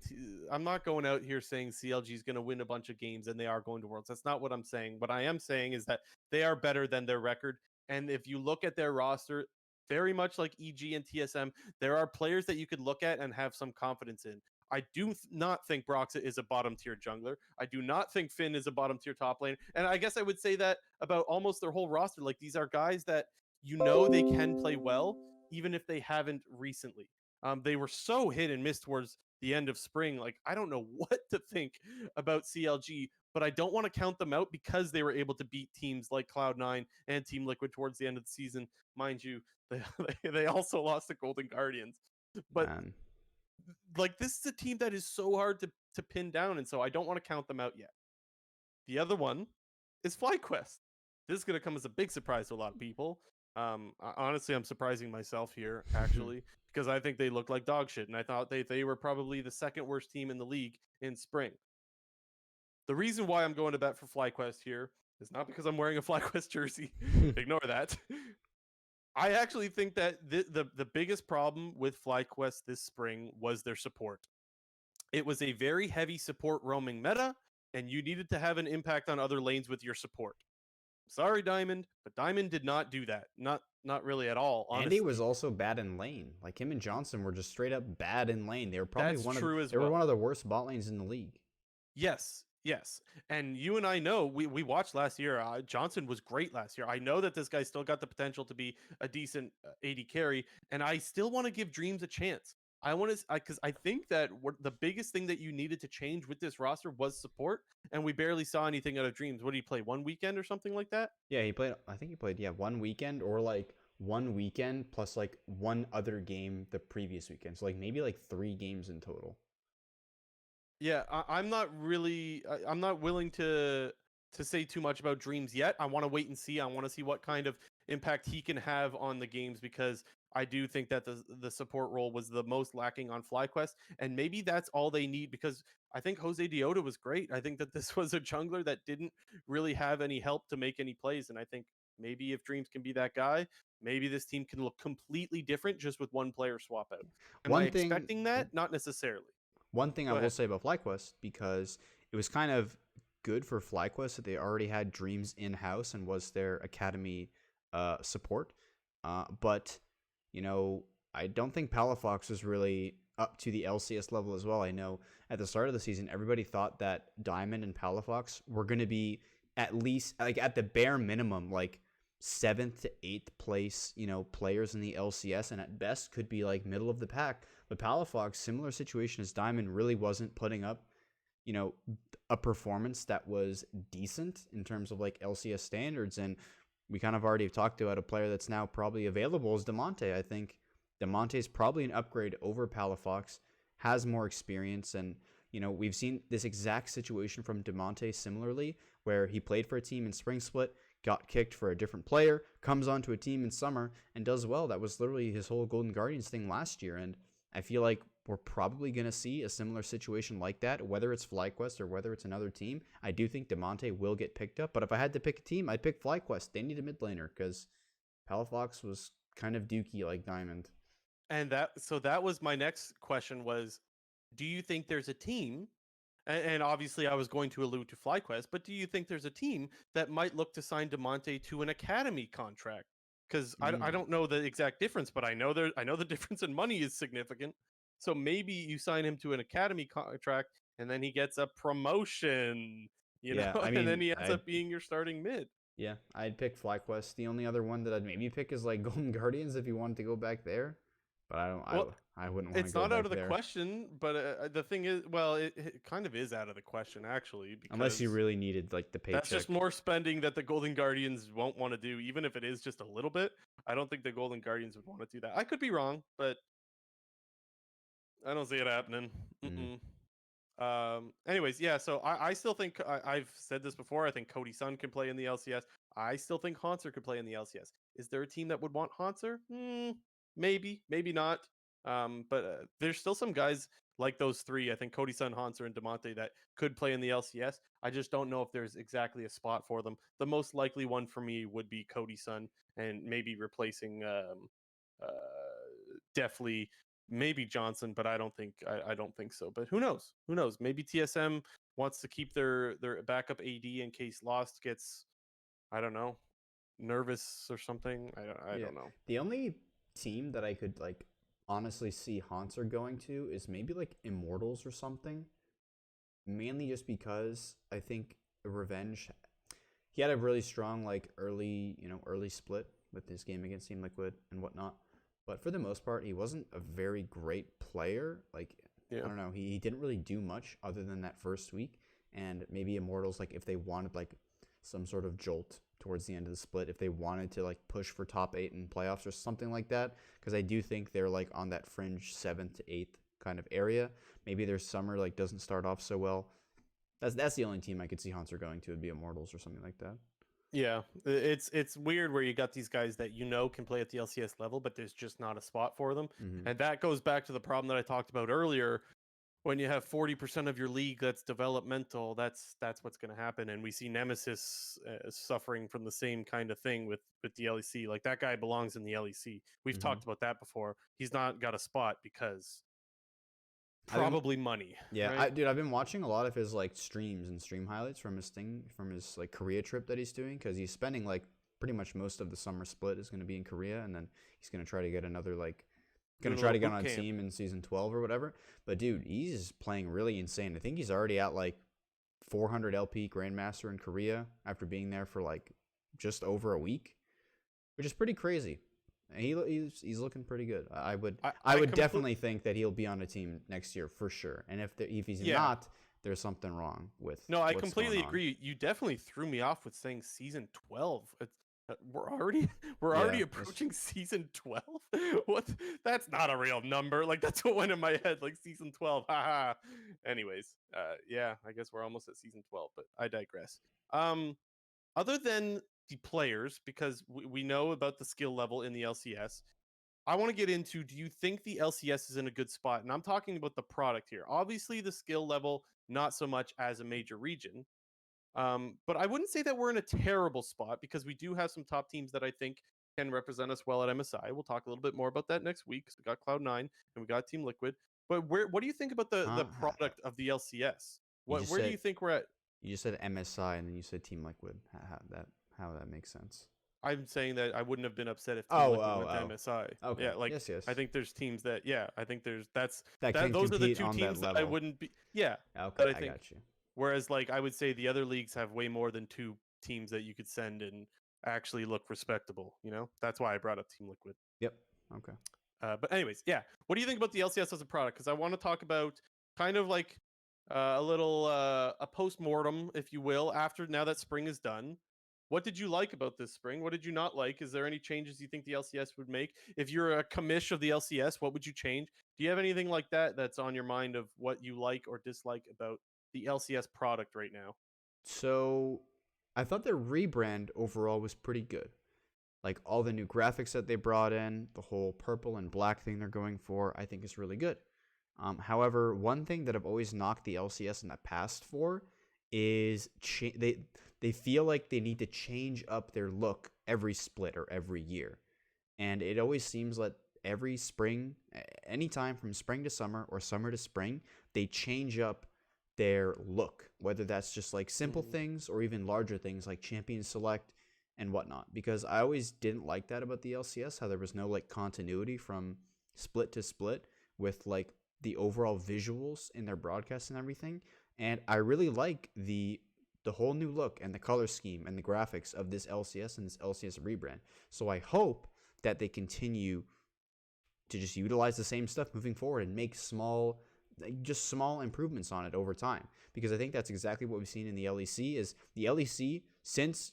I'm not going out here saying CLG is going to win a bunch of games and they are going to Worlds. That's not what I'm saying. What I am saying is that they are better than their record. And if you look at their roster, very much like EG and TSM, there are players that you could look at and have some confidence in. I do not think Broxa is a bottom tier jungler. I do not think Finn is a bottom tier top laner. And I guess I would say that about almost their whole roster. Like these are guys that you know they can play well, even if they haven't recently. They were so hit and miss towards the end of spring. Like, I don't know what to think about CLG, but I don't want to count them out because they were able to beat teams like Cloud9 and Team Liquid towards the end of the season. Mind you, they also lost the Golden Guardians. But Man. like, this is a team that is so hard to pin down, and so I don't want to count them out yet. The other one is FlyQuest. This is going to come as a big surprise to a lot of people. Honestly, I'm surprising myself here, actually, because I think they look like dog shit, and I thought they were probably the second worst team in the league in spring. The reason why I'm going to bet for FlyQuest here is not because I'm wearing a FlyQuest jersey. Ignore that. I actually think that the biggest problem with FlyQuest this spring was their support. It was a very heavy support roaming meta, and you needed to have an impact on other lanes with your support. Sorry, Diamond, but Diamond did not do that. Not really at all, Andy was honestly. also bad in lane. Like him and Johnson were just straight up bad in lane. They were probably That's true as they were well. one of the worst bot lanes in the league. Yes, yes. And you and I know we watched last year. Johnson was great last year. I know that this guy still got the potential to be a decent AD carry, and I still want to give Dreams a chance. I want to because I think that the biggest thing that you needed to change with this roster was support, and we barely saw anything out of Dreams. What did he play? One weekend or something like that? Yeah, he played. I think he played. Yeah, one weekend or like one weekend plus like one other game the previous weekend. So like maybe like 3 games in total. Yeah, I'm not really. I'm not willing to say too much about Dreams yet. I want to wait and see. I want to see what kind of impact he can have on the games because I do think that the support role was the most lacking on FlyQuest, and maybe that's all they need because I think Jose Diota was great. I think that this was a jungler that didn't really have any help to make any plays, and I think maybe if Dreams can be that guy, maybe this team can look completely different just with one player swap out. Am I One thing. expecting that? Not necessarily. One thing I Go will ahead. say about FlyQuest, because it was kind of good for FlyQuest that they already had Dreams in house and was their academy support. But you know, I don't think Palafox was really up to the LCS level as well. I know at the start of the season, everybody thought that Diamond and Palafox were going to be at least like at the bare minimum, like 7th to 8th place, players in the LCS, and at best could be like middle of the pack. But Palafox, similar situation as Diamond, really wasn't putting up, a performance that was decent in terms of like LCS standards. And we kind of already talked about a player that's now probably available is Damonte. I think Damonte is probably an upgrade over Palafox, has more experience, and we've seen this exact situation from Damonte similarly, where he played for a team in Spring Split, got kicked for a different player, comes onto a team in summer and does well. That was literally his whole Golden Guardians thing last year, and I feel like we're probably going to see a similar situation like that, whether it's FlyQuest or whether it's another team. I do think Damonte will get picked up, but if I had to pick a team, I'd pick FlyQuest. They need a mid laner because Palafox was kind of dookie like Diamond. And that was my next question was, do you think there's a team? And obviously, I was going to allude to FlyQuest, but do you think there's a team that might look to sign Damonte to an academy contract? Because I don't know the exact difference, but I know the difference in money is significant. So maybe you sign him to an academy contract, and then he gets a promotion, Yeah, I and then mean, he ends up being your starting mid. yeah, I'd pick FlyQuest. The only other one that I'd maybe pick is like Golden Guardians if you wanted to go back there, but Well, I wouldn't want to it's go not out back of the there question, but the thing is, well, it kind of is out of the question actually, unless you because really needed like the that's paycheck. just more spending that the Golden Guardians won't want to do, even if it is just a little bit. I don't think the Golden Guardians would want to do that. I could be wrong, but I don't see it happening. Mm. Mm-mm. Anyways, yeah. So I still think I've said this before. I think Cody Sun can play in the LCS. I still think Hanser could play in the LCS. Is there a team that would want Hanser? Maybe, maybe not. But there's still some guys like those three. I think Cody Sun, Hanser, and Damonte that could play in the LCS. I just don't know if there's exactly a spot for them. The most likely one for me would be Cody Sun, and maybe replacing definitely maybe Johnson, but I don't think so. But who knows? Who knows? Maybe TSM wants to keep their backup AD in case Lost gets, I don't know, nervous or something. I Yeah, don't know. the only team that I could like honestly see Hanser going to is maybe like Immortals or something. Mainly just because I think Revenge, he had a really strong like early split with his game against Team Liquid and whatnot. But for the most part, he wasn't a very great player. Like, Yeah. I don't know, he didn't really do much other than that first week. And maybe Immortals, like if they wanted like some sort of jolt towards the end of the split, if they wanted to like push for top 8 in playoffs or something like that, because I do think they're like on that fringe 7th to 8th kind of area. Maybe their summer like doesn't start off so well. That's the only team I could see Hanser going to would be Immortals or something like that. Yeah, it's weird where you got these guys that can play at the LCS level, but there's just not a spot for them, Mm-hmm. and that goes back to the problem that I talked about earlier. When you have 40% of your league that's developmental, that's what's going to happen, and we see Nemesis suffering from the same kind of thing with the LEC. Like that guy belongs in the LEC. We've talked about that before. He's not got a spot because probably money. Yeah, right? I've been watching a lot of his like streams and stream highlights from his like Korea trip that he's doing, because he's spending like pretty much most of the summer split is going to be in Korea, and then he's going to try to get another like going to try to get on a team in season 12 or whatever. But dude, he's playing really insane. I think he's already at like 400 LP Grandmaster in Korea after being there for like just over a week, which is pretty crazy. He's looking pretty good. I would definitely think that he'll be on a team next year for sure. And if he's not, there's something wrong with. No, I completely agree. You definitely threw me off with saying season 12. We're already approaching season 12. What? That's not a real number. Like that's what went in my head. Like season 12. Haha. Anyways, yeah, I guess we're almost at season 12. But I digress. Other than the players, because we know about the skill level in the LCS, I want to get into, do you think the LCS is in a good spot? And I'm talking about the product here. Obviously, the skill level, not so much as a major region. But I wouldn't say that we're in a terrible spot, because we do have some top teams that I think can represent us well at MSI. We'll talk a little bit more about that next week, because we got Cloud9 and we got Team Liquid. But what do you think about the product of the LCS? Where do you think we're at? You just said MSI and then you said Team Liquid. How that makes sense? I'm saying that I wouldn't have been upset if Team Liquid went to MSI. Okay. Yeah, like yes. I think there's teams that I think there's those are the two teams that I wouldn't be Okay, I got you. Whereas like I would say the other leagues have way more than 2 teams that you could send and actually look respectable, That's why I brought up Team Liquid. Yep. Okay. But anyways, yeah. What do you think about the LCS as a product? Because I want to talk about kind of like a little a post-mortem, if you will, now that spring is done. What did you like about this spring? What did you not like? Is there any changes you think the LCS would make? If you're a commish of the LCS, what would you change? Do you have anything like that that's on your mind of what you like or dislike about the LCS product right now? So I thought their rebrand overall was pretty good. Like all the new graphics that they brought in, the whole purple and black thing they're going for, I think is really good. However, one thing that I've always knocked the LCS in the past for is they feel like they need to change up their look every split or every year. And it always seems like every spring, anytime from spring to summer or summer to spring, they change up their look, whether that's just like simple Mhm. things or even larger things like champion select and whatnot. Because I always didn't like that about the LCS, how there was no like continuity from split to split with like the overall visuals in their broadcast and everything. And I really like the whole new look and the color scheme and the graphics of this LCS and this LCS rebrand. So I hope that they continue to just utilize the same stuff moving forward and make small improvements on it over time, because I think that's exactly what we've seen in the LEC. Is the LEC, since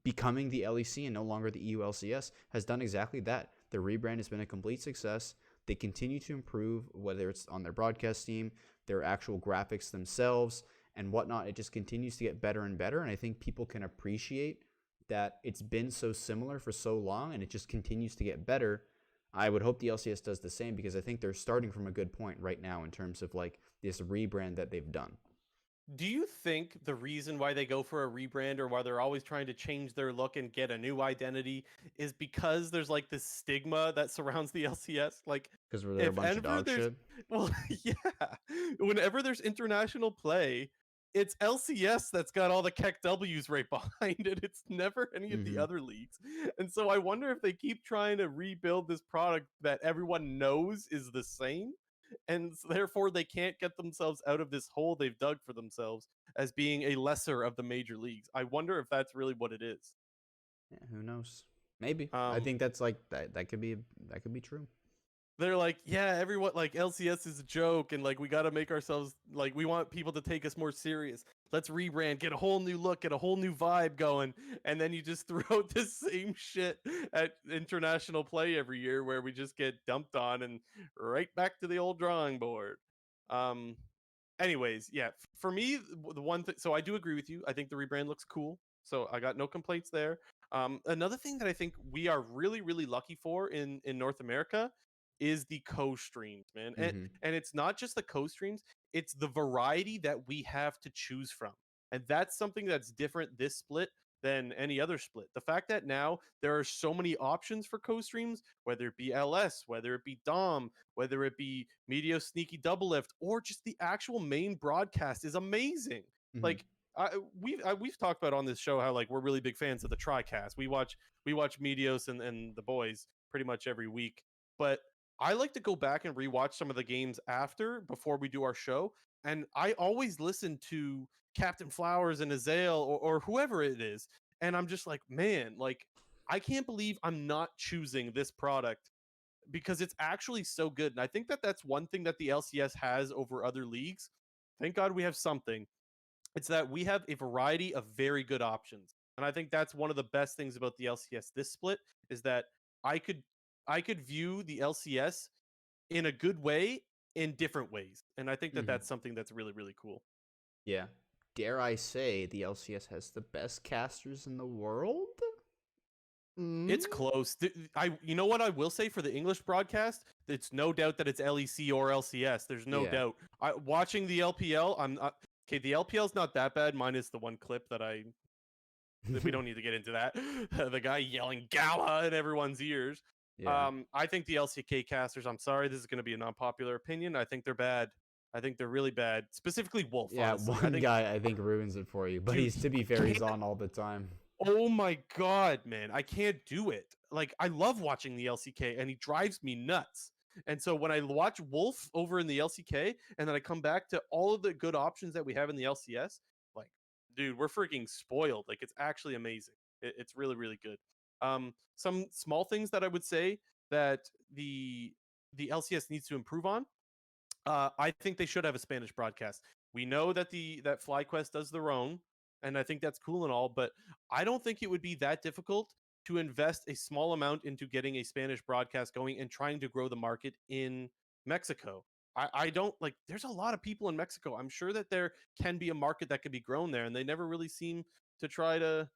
becoming the LEC and no longer the EU LCS, has done exactly that. Their rebrand has been a complete success. They continue to improve, whether it's on their broadcast team, their actual graphics themselves, and whatnot. It just continues to get better and better, and I think people can appreciate that it's been so similar for so long and it just continues to get better. I would hope the LCS does the same, because I think they're starting from a good point right now in terms of like this rebrand that they've done. Do you think the reason why they go for a rebrand, or why they're always trying to change their look and get a new identity, is because there's like this stigma that surrounds the LCS? Like, Because they're a if bunch of ever dog there's, shit. well, yeah, whenever there's international play, it's LCS that's got all the Keck W's right behind it. It's never any of the Mm-hmm. other leagues. And so I wonder if they keep trying to rebuild this product that everyone knows is the same, and therefore they can't get themselves out of this hole they've dug for themselves as being a lesser of the major leagues. I wonder if that's really what it is. Yeah, who knows? Maybe. I Um, think that's like that could be true. they're like, yeah, everyone, like, LCS is a joke, and like we got to make ourselves, like, we want people to take us more serious. Let's rebrand, get a whole new look, get a whole new vibe going, and then you just throw out the same shit at international play every year, where we just get dumped on and right back to the old drawing board. Um, anyways, yeah, for me, the one thing, so I do agree with you. I think the rebrand looks cool. So I got no complaints there. Another thing that I think we are really, really lucky for in North America is the co-streams, man. And Mm-hmm. and it's not just the co-streams, it's the variety that we have to choose from. And that's something that's different this split than any other split. The fact that now there are so many options for co-streams, whether it be LS, whether it be Dom, whether it be Medio Sneaky Double Lift, or just the actual main broadcast, is amazing. Mm-hmm. Like, we've talked about on this show how like we're really big fans of the TriCast. We watch Medios and the boys pretty much every week, but I like to go back and rewatch some of the games after, before we do our show, and I always listen to Captain Flowers and Azael, or whoever it is, and I'm just like, man, like, I can't believe I'm not choosing this product because it's actually so good. And I think that that's one thing that the LCS has over other leagues. Thank God we have something. It's that we have a variety of very good options. And I think that's one of the best things about the LCS this split, is that I could I could view the LCS in a good way in different ways. And I think that Mm-hmm. that's something that's really, really cool. Yeah. Dare I say the LCS has the best casters in the world? Mm? It's close. You know what I will say for the English broadcast? It's no doubt that it's LEC or LCS. There's no Yeah. doubt. Watching the LPL, I'm not okay. The LPL's not that bad, minus the one clip that we don't need to get into that. The guy yelling "Gala" in everyone's ears. Yeah. I think the LCK casters. I'm sorry, this is going to be a non-popular opinion. I think they're bad. I think they're really bad. Specifically, Wolf. Yeah, Honestly, I one think, guy I think ruins it for you, but dude, he's to be I fair, he's can't. on all the time. Oh my god, man, I can't do it. Like, I love watching the LCK, and he drives me nuts. And so when I watch Wolf over in the LCK, and then I come back to all of the good options that we have in the LCS, like, dude, we're freaking spoiled. Like, it's actually amazing. It's really, really good. Some small things that I would say that the LCS needs to improve on. I think they should have a Spanish broadcast. We know that that FlyQuest does their own, and I think that's cool and all, but I don't think it would be that difficult to invest a small amount into getting a Spanish broadcast going and trying to grow the market in Mexico. I don't like. There's a lot of people in Mexico. I'm sure that there can be a market that could be grown there, and they never really seem to try to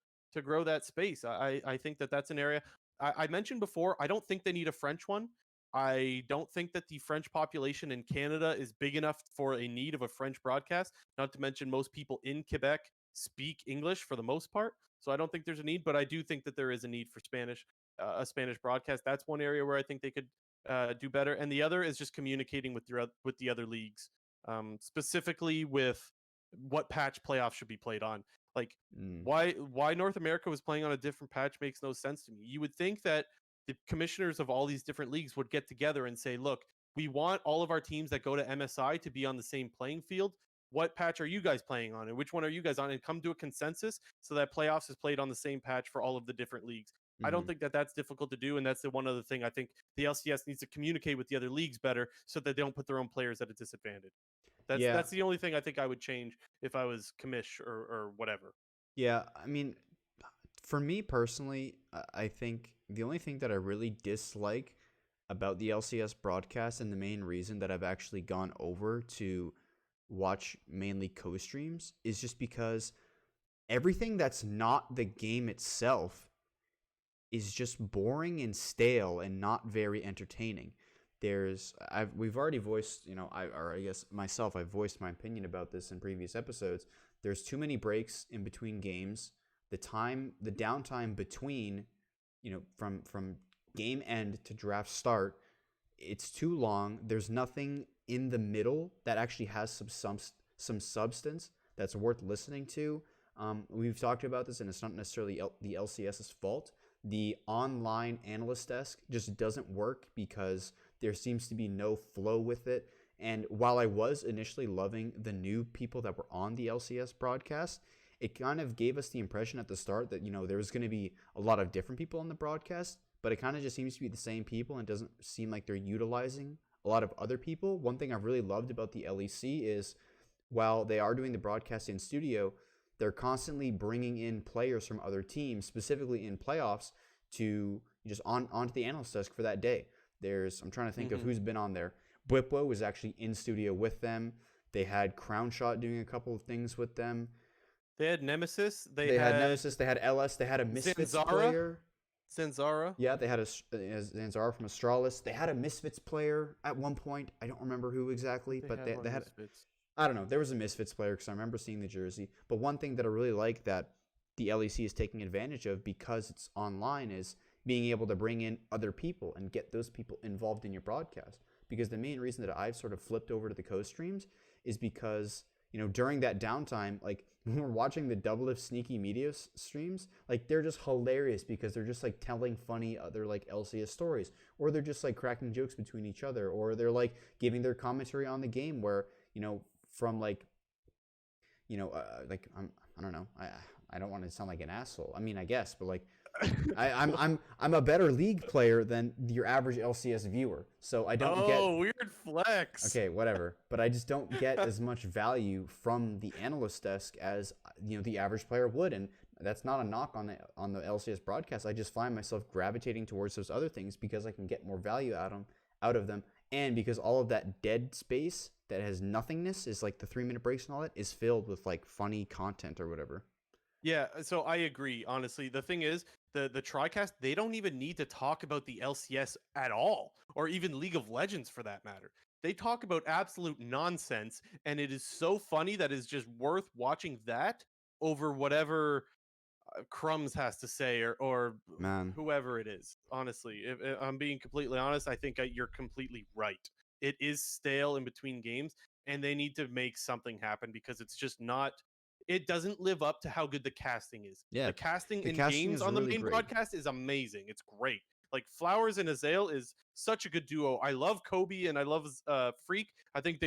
grow that space. I think that that's an area. I mentioned before. I don't think they need a French one. I don't think that the French population in Canada is big enough for a need of a French broadcast. Not to mention, most people in Quebec speak English for the most part, so I don't think there's a need. But I do think that there is a need for a Spanish broadcast. That's one area where I think they could do better. And the other is just communicating with the other leagues, specifically with what patch playoffs should be played on. Like Mm. why North America was playing on a different patch makes no sense to me. You would think that the commissioners of all these different leagues would get together and say, look, we want all of our teams that go to MSI to be on the same playing field. What patch are you guys playing on, and which one are you guys on, and come to a consensus so that playoffs is played on the same patch for all of the different leagues. I don't Mm-hmm. think that that's difficult to do, and that's the one other thing I think the LCS needs to communicate with the other leagues better so that they don't put their own players at a disadvantage. Yeah, That's the only thing I think I would change if I was commish or whatever. yeah. I mean, for me personally, I think the only thing that I really dislike about the LCS broadcast, and the main reason that I've actually gone over to watch mainly co-streams, is just because everything that's not the game itself is just boring and stale and not very entertaining. We've already voiced, I guess myself, I've voiced my opinion about this in previous episodes. There's too many breaks in between games. The downtime between, from game end to draft start, it's too long. There's nothing in the middle that actually has some substance that's worth listening to. We've talked about this, and it's not necessarily the LCS's fault. The online analyst desk just doesn't work because there seems to be no flow with it. And while I was initially loving the new people that were on the LCS broadcast, it kind of gave us the impression at the start that, there was going to be a lot of different people on the broadcast, but it kind of just seems to be the same people and doesn't seem like they're utilizing a lot of other people. One thing I've really loved about the LEC is while they are doing the broadcast in studio, they're constantly bringing in players from other teams, specifically in playoffs, to just onto the analyst desk for that day. I'm trying to think of who's been on there. Bwipwo was actually in studio with them. They had Crownshot doing a couple of things with them. They had Nemesis. They had Nemesis. They had LS. They had a Misfits player. Zanzara. Yeah, they had a Zanzara from Astralis. They had a Misfits player at one point. I don't remember who exactly, but they had. Misfits. I don't know. There was a Misfits player because I remember seeing the jersey. But one thing that I really like that the LEC is taking advantage of because it's online is being able to bring in other people and get those people involved in your broadcast. Because the main reason that I've sort of flipped over to the co-streams is because, during that downtime, like when we're watching the Double Lift Sneaky Media streams, like they're just hilarious because they're just like telling funny other like LCS stories, or they're just like cracking jokes between each other, or they're like giving their commentary on the game where, from like I don't know. I don't want to sound like an asshole. I mean, I guess, but like I'm a better league player than your average LCS viewer. So I don't get. Oh, weird flex. Okay, whatever. But I just don't get as much value from the analyst desk as the average player would, and that's not a knock on the LCS broadcast. I just find myself gravitating towards those other things because I can get more value out of them, and because all of that dead space that has nothingness is like the 3-minute breaks and all that is filled with like funny content or whatever. Yeah, so I agree. Honestly, the thing is, the TriCast, they don't even need to talk about the LCS at all, or even League of Legends for that matter. They talk about absolute nonsense, and it is so funny that it's just worth watching that over whatever Crumbs has to say or Man. whoever it is. Honestly, if I'm being completely honest, I think you're completely right. It is stale in between games, and they need to make something happen because it's just not. It doesn't live up to how good the casting is. Yeah, The casting the in casting games is on the really main great. broadcast is amazing. It's great. Like Flowers and Azael is such a good duo. I love Kobe and I love Freak. I think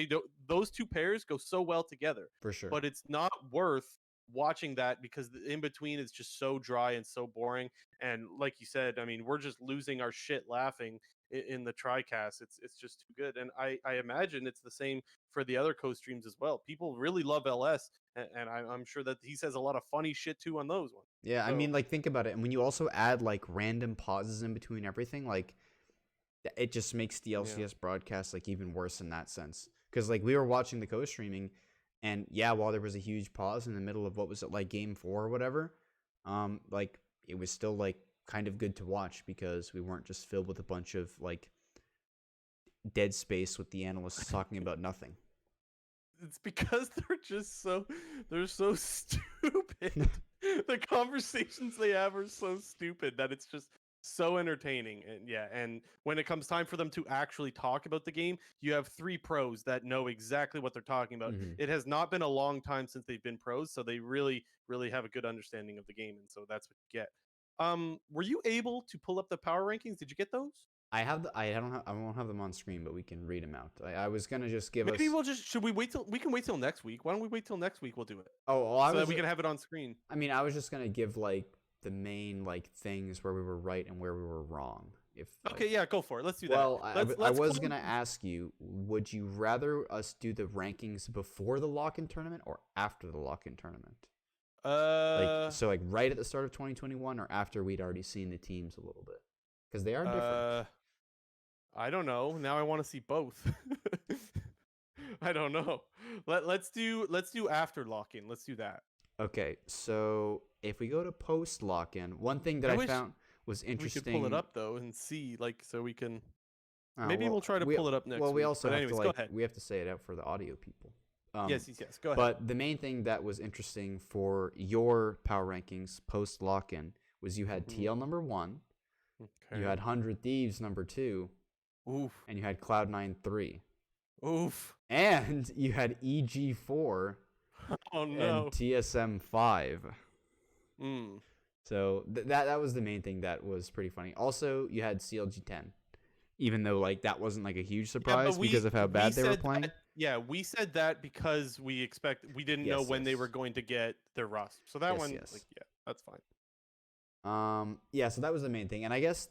those two pairs go so well together. For sure. But it's not worth watching that because the in between is just so dry and so boring. And like you said, I mean, we're just losing our shit laughing in the TriCast. It's just too good. And I imagine it's the same for the other co-streams as well. People really love LS, and I'm sure that he says a lot of funny shit too on those ones. Yeah, I mean, like, think about it. And when you also add like random pauses in between everything, like it just makes the LCS broadcast like even worse in that sense. Because like we were watching the co-streaming, and yeah, while there was a huge pause in the middle of what was it, like game 4 or whatever, like it was still like kind of good to watch because we weren't just filled with a bunch of like dead space with the analysts talking about nothing. It's because they're so stupid. The conversations they have are so stupid that it's just so entertaining. And yeah, and when it comes time for them to actually talk about the game, you have 3 pros that know exactly what they're talking about. Mhm. It has not been a long time since they've been pros, so they really have a good understanding of the game, and so that's what you get. Were you able to pull up the power rankings? Did you get those? I won't have them on screen, but we can read them out. I was gonna just give Maybe us. we'll just should we wait till we can wait till next week? Why don't we wait till next week? We'll do it Oh, so that we can have it on screen. I mean, I was just gonna give like the main like things where we were right and where we were wrong. If Okay, yeah, go for it. Let's do that. well, I was close- gonna ask you, would you rather us do the rankings before the lock-in tournament or after the lock-in tournament? Like right at the start of 2021 or after we'd already seen the teams a little bit, because they are different. I don't know. Now I want to see both. I don't know. Let's do after lock-in. Let's do that. Okay, so if we go to post lock-in, one thing that I found was interesting. We could pull it up though and see, like, so we can. Maybe We'll try to pull it up next Well, we week. also But have anyways, to go ahead. we have to say it out for the audio people. Yes. Go ahead. But the main thing that was interesting for your power rankings post lock-in was you had TL number 1, Okay. you had 100 Thieves number 2, Oof. and you had Cloud9 3, Oof. and you had EG4 Oh no. and TSM 5. Mm. So that was the main thing that was pretty funny. Also, you had CLG 10, even though like that wasn't like a huge surprise because of how bad they were playing. We said that because we didn't know when they were going to get their roster. So that one, like, yeah, that's fine. Yeah, so that was the main thing, and I guess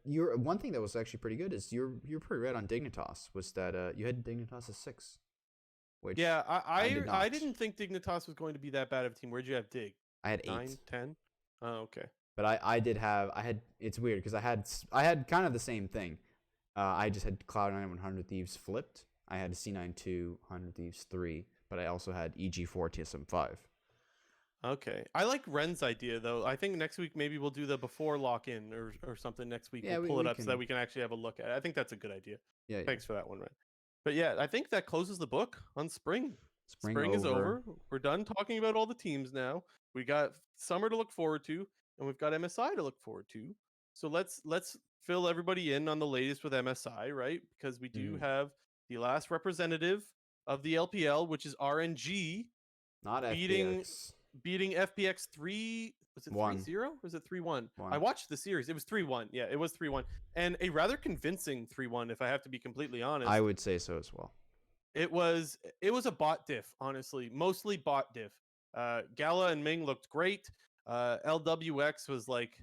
your one thing that was actually pretty good is you're pretty right on Dignitas, was that you had Dignitas as 6. Which yeah, I did didn't think Dignitas was going to be that bad of a team. Where'd you have Dig? I had 8. 9, 10? Oh, okay. But I had it's weird because I had kind of the same thing. I just had Cloud9 100 Thieves flipped. I had C9 2, 100 Thieves 3, but I also had EG4 TSM 5. Okay. I like Ren's idea though. I think next week maybe we'll do the before lock-in or something next week. Yeah, we'll pull we it up can. so that we can actually have a look at it. I think that's a good idea. Yeah. Thanks for that one, Ren. But yeah, I think that closes the book on spring. Spring is over. We're done talking about all the teams now. We got summer to look forward to, and we've got MSI to look forward to. So let's fill everybody in on the latest with MSI, right? Because we do have the last representative of the LPL, which is RNG, not FPX. Beating FPX 3. Was it 3-0 or was it 3-1? I watched the series. It was 3-1. Yeah, it was 3-1, and a rather convincing 3-1, if I have to be completely honest. I would say so as well. It was a bot diff, honestly, mostly bot diff. Gala and Ming looked great. LWX was like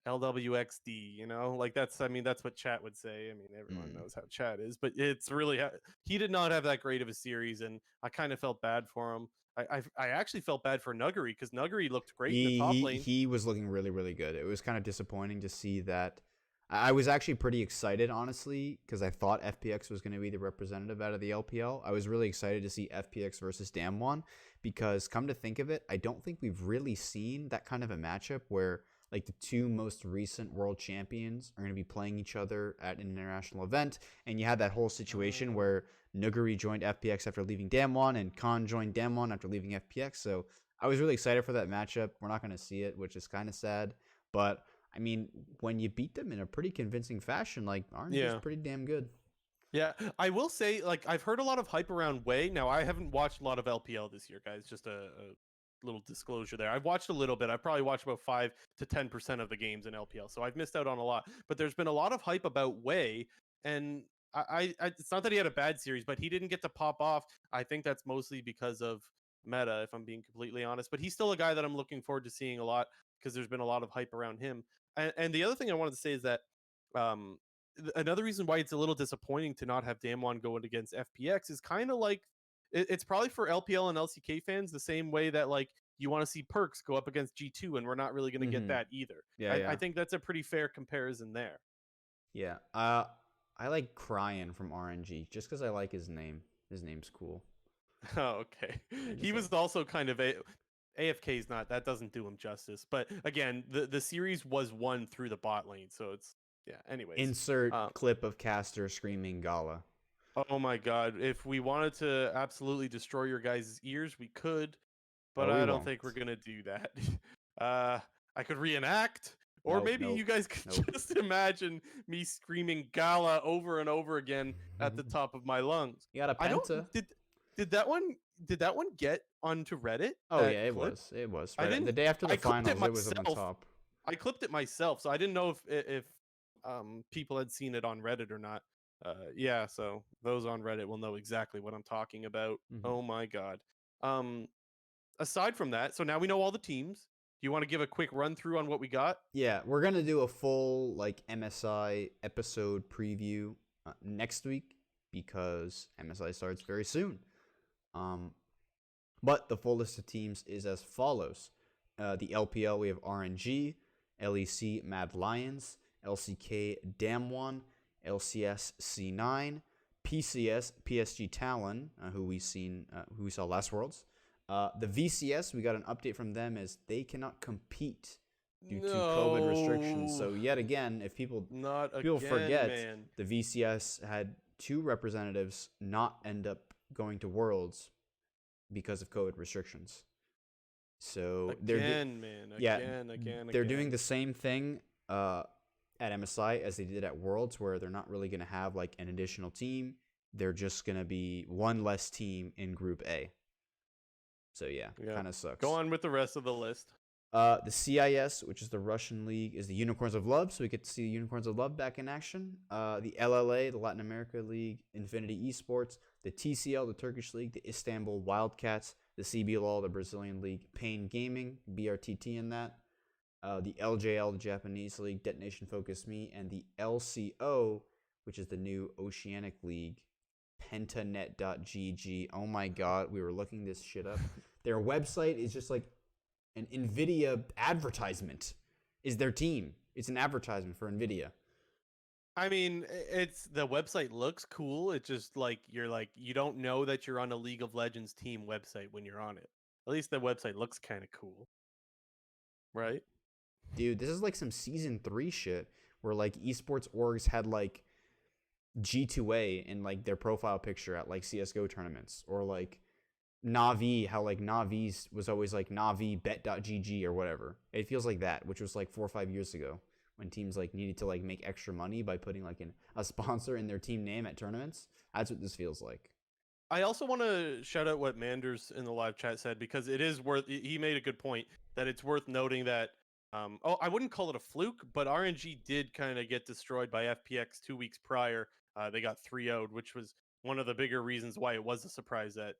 LWXD, you know, like that's what chat would say. I mean, everyone knows how chat is, but it's really he did not have that great of a series, and I kind of felt bad for him. I actually felt bad for Nuggery because Nuggery looked great in the top lane. He was looking really, really good. It was kind of disappointing to see that. I was actually pretty excited, honestly, because I thought FPX was going to be the representative out of the LPL. I was really excited to see FPX versus Damonte because, come to think of it, I don't think we've really seen that kind of a matchup where like the 2 most recent world champions are going to be playing each other at an international event, and you had that whole situation where Nuggery joined FPX after leaving Damonte and Khan joined Damonte after leaving FPX. So I was really excited for that matchup. We're not going to see it, which is kind of sad, but I mean, when you beat them in a pretty convincing fashion, like RNG is pretty damn good. Yeah, I will say, like, I've heard a lot of hype around Way. Now, I haven't watched a lot of LPL this year, guys. Just a little disclosure there. I've watched a little bit. I've probably watched about 5 to 10% of the games in LPL, so I've missed out on a lot. But there's been a lot of hype about Way, and I it's not that he had a bad series, but he didn't get to pop off. I think that's mostly because of meta, if I'm being completely honest. But he's still a guy that I'm looking forward to seeing a lot because there's been a lot of hype around him. And the other thing I wanted to say is that another reason why it's a little disappointing to not have Damonte going against FPX is kind of like it's probably for LPL and LCK fans the same way that like you want to see Perks go up against G2, and we're not really going to get that either. I think that's a pretty fair comparison there. Yeah. I like Cryan from RNG just because I like his name. His name's cool. Oh, okay. He was also kind of AFK's not, that doesn't do him justice. But again, the series was won through the bot lane, so it's Yeah. Anyways, Insert clip of Caster screaming Gala. oh my God, if we wanted to absolutely destroy your guys' ears, we could, but But we I don't won't. think we're gonna do that. I could reenact, or Nope, maybe nope, you guys could nope. just imagine me screaming Gala over and over again at the top of my lungs. You got a I don't penta? did that one get onto Reddit? Oh That yeah, it clip? was. It was. I Right the didn't. day after the I clipped it finals, it was on the myself. top. I clipped it myself, so I didn't know if people had seen it on Reddit or not. Yeah, so those on Reddit will know exactly what I'm talking about. Oh my God. Um, aside from that, so now we know all the teams. Do you want to give a quick run through on what we got? Yeah, we're gonna do a full like MSI episode preview next week because MSI starts very soon. But the full list of teams is as follows: the LPL, we have RNG, LEC Mad Lions, LCK Damwon, LCS C9, PCS PSG Talon, who we saw last Worlds. The VCS, we got an update from them as they cannot compete due to COVID restrictions. So yet again, if people forget, man. the VCS had 2 representatives not end up going to Worlds because of COVID restrictions. So again. they're doing the same thing at MSI as they did at Worlds, where they're not really going to have like an additional team. They're just going to be one less team in Group A. So yeah. Kind of sucks. Go on with the rest of the list. The CIS, which is the Russian league, is the Unicorns of Love, so we get to see the Unicorns of Love back in action. The LLA, the Latin America League, Infinity Esports, the TCL, the Turkish League, the Istanbul Wildcats, the CBLOL, the Brazilian League, Pain Gaming, BRTT in that, the LJL, the Japanese League, Detonation Focus Me, and the LCO, which is the new Oceanic League, pentanet.gg. Oh my God, we were looking this shit up. Their website is just like an NVIDIA advertisement. Is their team. It's an advertisement for NVIDIA. I mean, it's the website looks cool. It's just like you don't know that you're on a League of Legends team website when you're on it. At least the website looks kind of cool. Right? Dude, this is like some season 3 shit where like esports orgs had like G2A in like their profile picture at like CS:GO tournaments, or like Navi, how like Navi's was always like Navi bet.gg or whatever. It feels like that, which was like 4 or 5 years ago when teams like needed to like make extra money by putting like a sponsor in their team name at tournaments. That's what this feels like. I also want to shout out what Manders in the live chat said, because it is worth. He made a good point that it's worth noting that. I wouldn't call it a fluke, but RNG did kind of get destroyed by FPX 2 weeks prior. They got 3-0'd, which was one of the bigger reasons why it was a surprise that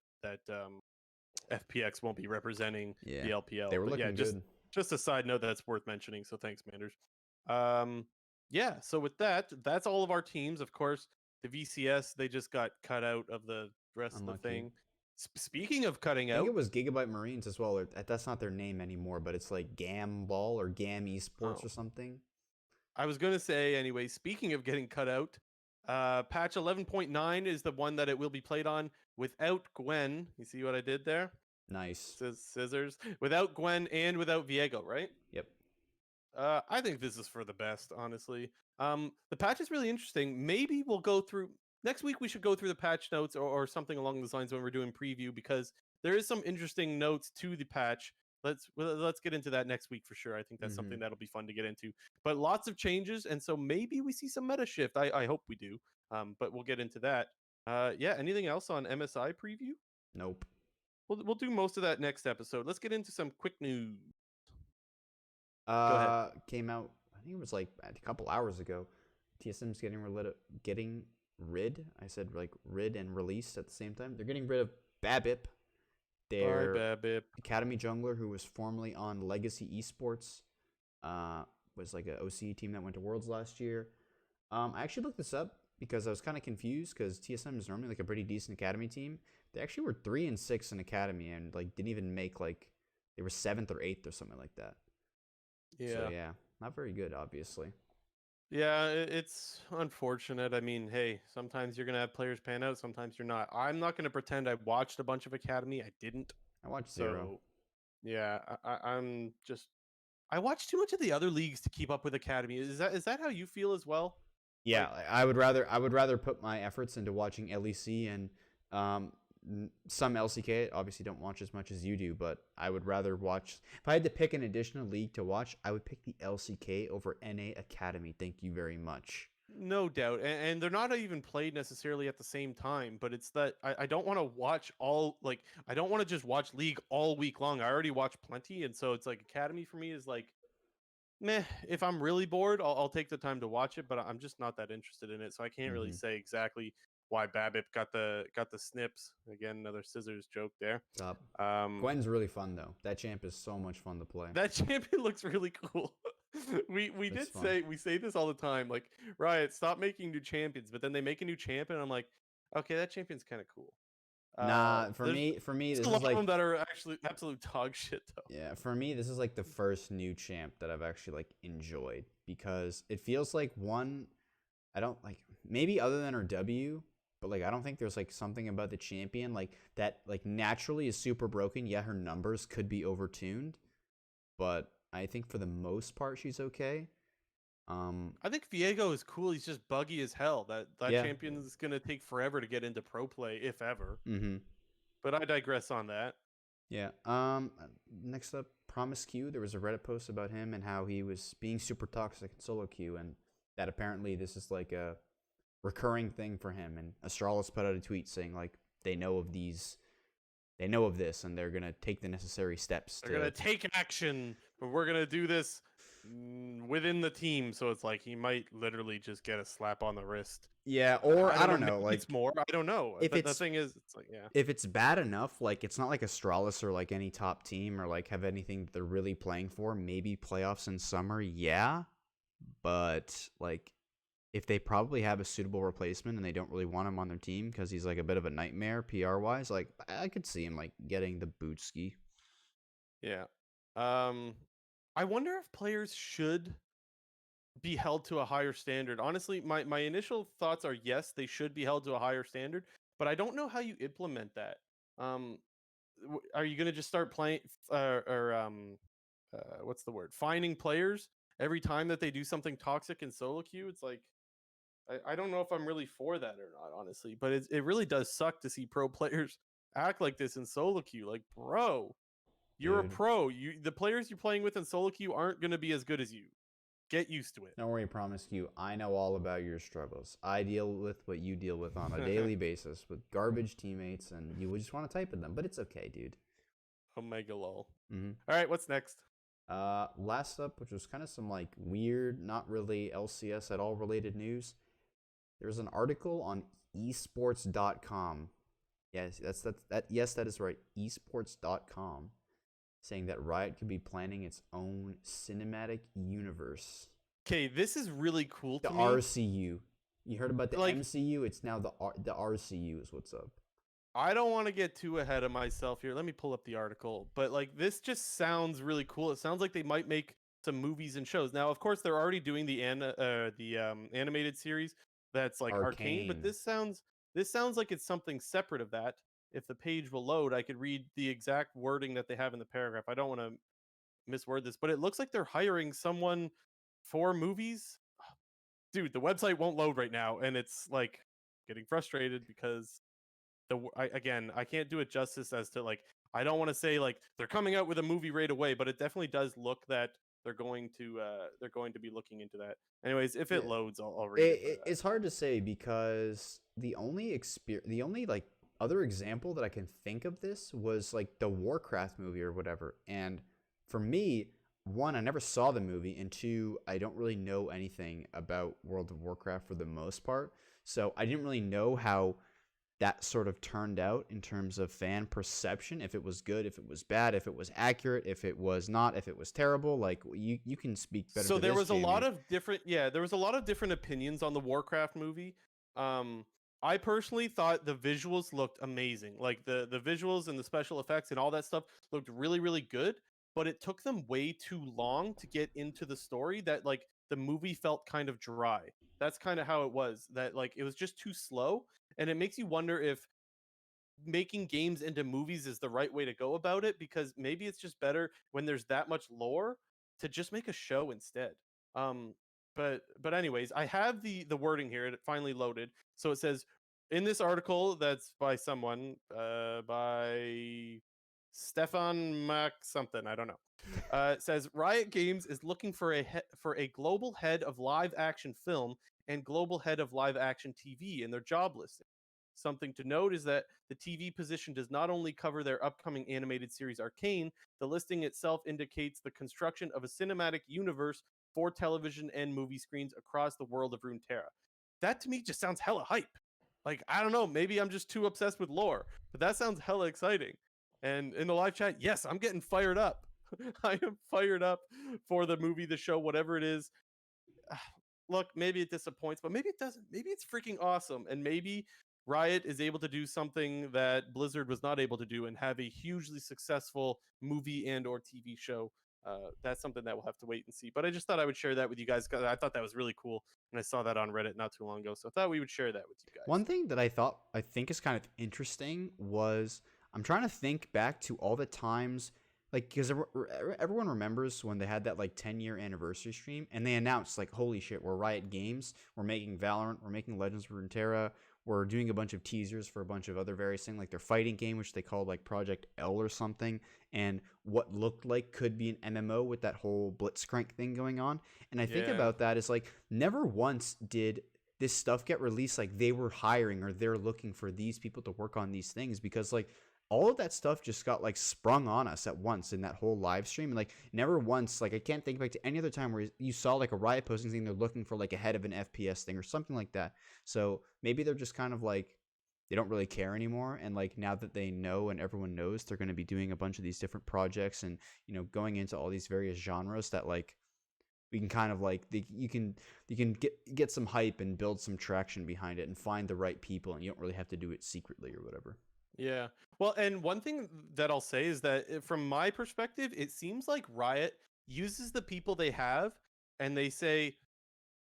FPX won't be representing the LPL. They were looking good. Just a side note that's worth mentioning. So thanks, Manders. Yeah. So with that, that's all of our teams. Of course, the VCS, they just got cut out of the rest of the thing. Speaking of cutting out, I think it was Gigabyte Marines as well. That's not their name anymore, but it's like Gam Ball or Gam Esports or something. I was going to say anyway, speaking of getting cut out, patch 11.9 is the one that it will be played on without Gwen. You see what I did there? Nice. Scissors. Without Gwen and without Viego, right? Yep. I think this is for the best, honestly. The patch is really interesting. Maybe we'll go through next week. We should go through the patch notes or something along those lines when we're doing preview, because there is some interesting notes to the patch. Let's get into that next week for sure. I think that's something that'll be fun to get into. But lots of changes, and so maybe we see some meta shift. I hope we do. But we'll get into that. Yeah. Anything else on MSI preview? Nope. We'll do most of that next episode. Let's get into some quick news. Go ahead. Came out, I think it was like a couple hours ago. TSM's getting rid. I said like rid and released at the same time. They're getting rid of Babip, their Academy jungler, who was formerly on Legacy Esports. Was like an OC team that went to Worlds last year. I actually looked this up because I was kind of confused, because TSM is normally like a pretty decent Academy team. They actually were 3-6 in Academy and like didn't even make like, they were 7th or 8th or something like that. Yeah. So yeah, not very good, obviously. Yeah, it's unfortunate. I mean, hey, sometimes you're going to have players pan out, sometimes you're not. I'm not going to pretend I watched a bunch of Academy. I didn't. I watched 0. Yeah, I'm just, I watch too much of the other leagues to keep up with Academy. Is that how you feel as well? Yeah, Like, I would rather put my efforts into watching LEC and um, some LCK. Obviously, don't watch as much as you do, but I would rather watch. If I had to pick an additional league to watch, I would pick the LCK over NA Academy. Thank you very much. no doubt. And they're not even played necessarily at the same time, but it's that I don't want to watch all, like, I don't want to just watch League all week long. I already watch plenty. And so it's like Academy for me is like, meh. If I'm really bored, I'll take the time to watch it, but I'm just not that interested in it. So I can't really Mm-hmm. say exactly why Babip got the snips. Again, another scissors joke there. Stop. Um, Gwen's really fun though. That champ is so much fun to play. that champion looks really cool. we It's did fun. say this all the time, like, Riot, stop making new champions, but then they make a new champion. I'm like, okay, that champion's kind of cool. Nah, for There's me, a this lot is of them like that are actually absolute dog shit though. yeah, for me, this is like the first new champ that I've actually like enjoyed because it feels like one. I don't like maybe other than her W, but like I don't think there's like something about the champion like that like naturally is super broken. Yeah, her numbers could be overtuned, but I think for the most part she's okay. I think Viego is cool. He's just buggy as hell. That Yeah. champion is gonna take forever to get into pro play, if ever. Mm-hmm. But I digress on that. Yeah. Next up, Promise Q. There was a Reddit post about him and how he was being super toxic in solo queue, and that apparently this is like a recurring thing for him. And Astralis put out a tweet saying like they know of this, and they're gonna take the necessary steps. They're gonna take action, but we're gonna do this within the team. So it's like he might literally just get a slap on the wrist. Yeah, or I don't know, maybe like it's more. I don't know. if The it's thing is, it's like, yeah. if it's bad enough, like it's not like Astralis or like any top team or like have anything that they're really playing for. Maybe playoffs in summer, yeah, but like if they probably have a suitable replacement and they don't really want him on their team because he's like a bit of a nightmare PR wise, like I could see him like getting the boot ski. Yeah. I wonder if players should be held to a higher standard. Honestly, my initial thoughts are yes, they should be held to a higher standard, but I don't know how you implement that. Um, are you gonna just start playing what's the word? Finding players every time that they do something toxic in solo queue? It's like I don't know if I'm really for that or not, honestly. But it really does suck to see pro players act like this in solo queue. Like, bro, you're a Dude, pro. The players you're playing with in solo queue aren't gonna be as good as you. Get used to it. don't worry, promise you, I know all about your struggles. I deal with what you deal with on a daily basis with garbage teammates, and you would just want to type at them, but it's okay, dude. Omega lol. Mm-hmm. All right, what's next? Last up, which was kind of some like weird, not really LCS at all related news. There's an article on esports.com. Yes, yes, that is right. esports.com saying that Riot could be planning its own cinematic universe. Okay, this is really cool The to me. RCU. You heard about the Like, MCU? It's now the RCU is what's up. I don't want to get too ahead of myself here. Let me pull up the article. But like, this just sounds really cool. It sounds like they might make some movies and shows. Now, of course, they're already doing the animated series that's like Arcane, but Arcane. this sounds like it's something separate of that. If the page will load, I could read the exact wording that they have in the paragraph. I don't want to misword this, but it looks like they're hiring someone for movies. Dude, the website won't load right now, and it's like getting frustrated because again, I can't do it justice as to, like, I don't want to say like they're coming out with a movie right away, but it definitely does look that they're going to be looking into that. Anyways, if it Yeah. loads, I'll read it. It's hard to say because the only like other example that I can think of this was like the Warcraft movie or whatever. And for me, one, I never saw the movie, and two, I don't really know anything about World of Warcraft for the most part. So I didn't really know how that sort of turned out in terms of fan perception, if it was good, if it was bad, if it was accurate, if it was not, if it was terrible. Like you can speak better. So to there this, was a Jamie. lot of different there was a lot of different opinions on the Warcraft movie. I personally thought the visuals looked amazing. Like the visuals and the special effects and all that stuff looked really, really good, but it took them way too long to get into the story that like the movie felt kind of dry. That's kind of how it was. That like it was just too slow, and it makes you wonder if making games into movies is the right way to go about it, because maybe it's just better when there's that much lore to just make a show instead. Um, but anyways, I have the wording here. It finally loaded. So it says in this article that's by someone by Stefan Mac something, I don't know. It says Riot Games is looking for a global head of live action film and global head of live action TV in their job listing. Something to note is that the TV position does not only cover their upcoming animated series Arcane, the listing itself indicates the construction of a cinematic universe for television and movie screens across the world of Runeterra. That to me just sounds hella hype. Like, I don't know, maybe I'm just too obsessed with lore, but that sounds hella exciting. And in the live chat, yes, I'm getting fired up. I am fired up for the movie, the show, whatever it is. Look, maybe it disappoints, but maybe it doesn't. Maybe it's freaking awesome. And maybe Riot is able to do something that Blizzard was not able to do and have a hugely successful movie and or TV show. That's something that we'll have to wait and see. But I just thought I would share that with you guys because I thought that was really cool. And I saw that on Reddit not too long ago. So I thought we would share that with you guys. One thing that I think is kind of interesting was I'm trying to think back to all the times, like, because everyone remembers when they had that like 10-year anniversary stream and they announced like, holy shit, we're Riot Games, we're making Valorant, we're making Legends of Runeterra, we're doing a bunch of teasers for a bunch of other various things, like their fighting game, which they called like Project L or something, and what looked like could be an MMO with that whole Blitzcrank thing going on. And I think about that is like, never once did this stuff get released like they were hiring or they're looking for these people to work on these things, because like all of that stuff just got like sprung on us at once in that whole live stream. And like never once, like I can't think back to any other time where you saw like a Riot posting thing they're looking for like a head of an FPS thing or something like that. So maybe they're just kind of like, they don't really care anymore. And like now that they know and everyone knows, they're going to be doing a bunch of these different projects and, you know, going into all these various genres that like we can kind of like you can get some hype and build some traction behind it and find the right people, and you don't really have to do it secretly or whatever. Yeah. Well, and one thing that I'll say is that from my perspective, it seems like Riot uses the people they have and they say,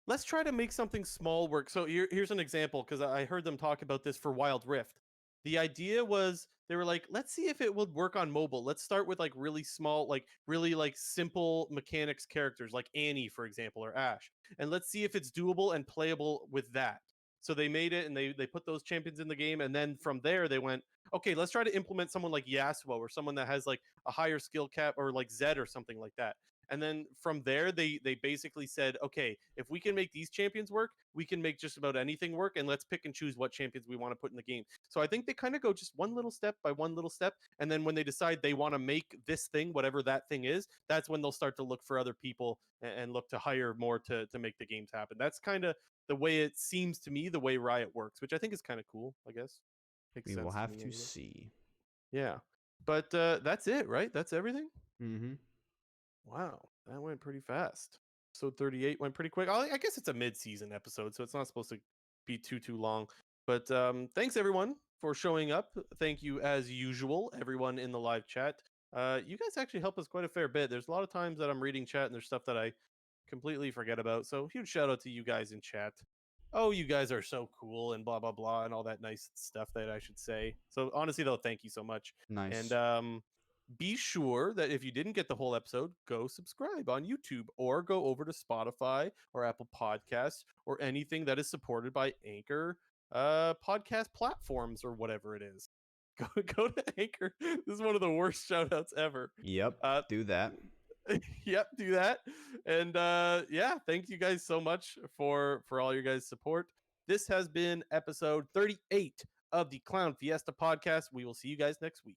let's try to make something small work. So here's an example, because I heard them talk about this for Wild Rift. The idea was they were like, let's see if it would work on mobile. Let's start with like really small, like really like simple mechanics characters like Annie, for example, or Ash. And let's see if it's doable and playable with that. So they made it and they put those champions in the game. And then from there they went, okay, let's try to implement someone like Yasuo or someone that has like a higher skill cap, or like Zed or something like that. And then from there, they basically said, okay, if we can make these champions work, we can make just about anything work, and let's pick and choose what champions we want to put in the game. So I think they kind of go just one little step by one little step, and then when they decide they want to make this thing, whatever that thing is, that's when they'll start to look for other people and look to hire more to make the games happen. That's kind of the way it seems to me, the way Riot works, which I think is kind of cool, I guess. Makes We sense will have me to anyway. see. Yeah. But that's it, right? That's everything? Mm-hmm. Wow, that went pretty fast. Episode 38 went pretty quick. I guess it's a mid-season episode, so it's not supposed to be too long. But thanks everyone for showing up. Thank you as usual, everyone in the live chat. You guys actually help us quite a fair bit. There's a lot of times that I'm reading chat and there's stuff that I completely forget about. So huge shout out to you guys in chat. Oh, you guys are so cool and blah blah blah and all that nice stuff that I should say. So honestly though, thank you so much. Nice. And be sure that if you didn't get the whole episode, go subscribe on YouTube or go over to Spotify or Apple Podcasts or anything that is supported by Anchor podcast platforms or whatever it is. Go to Anchor. This is one of the worst shout outs ever. Yep. Do that. Yep, do that. And yeah, thank you guys so much for all your guys' support. This has been episode 38 of the Clown Fiesta podcast. We will see you guys next week.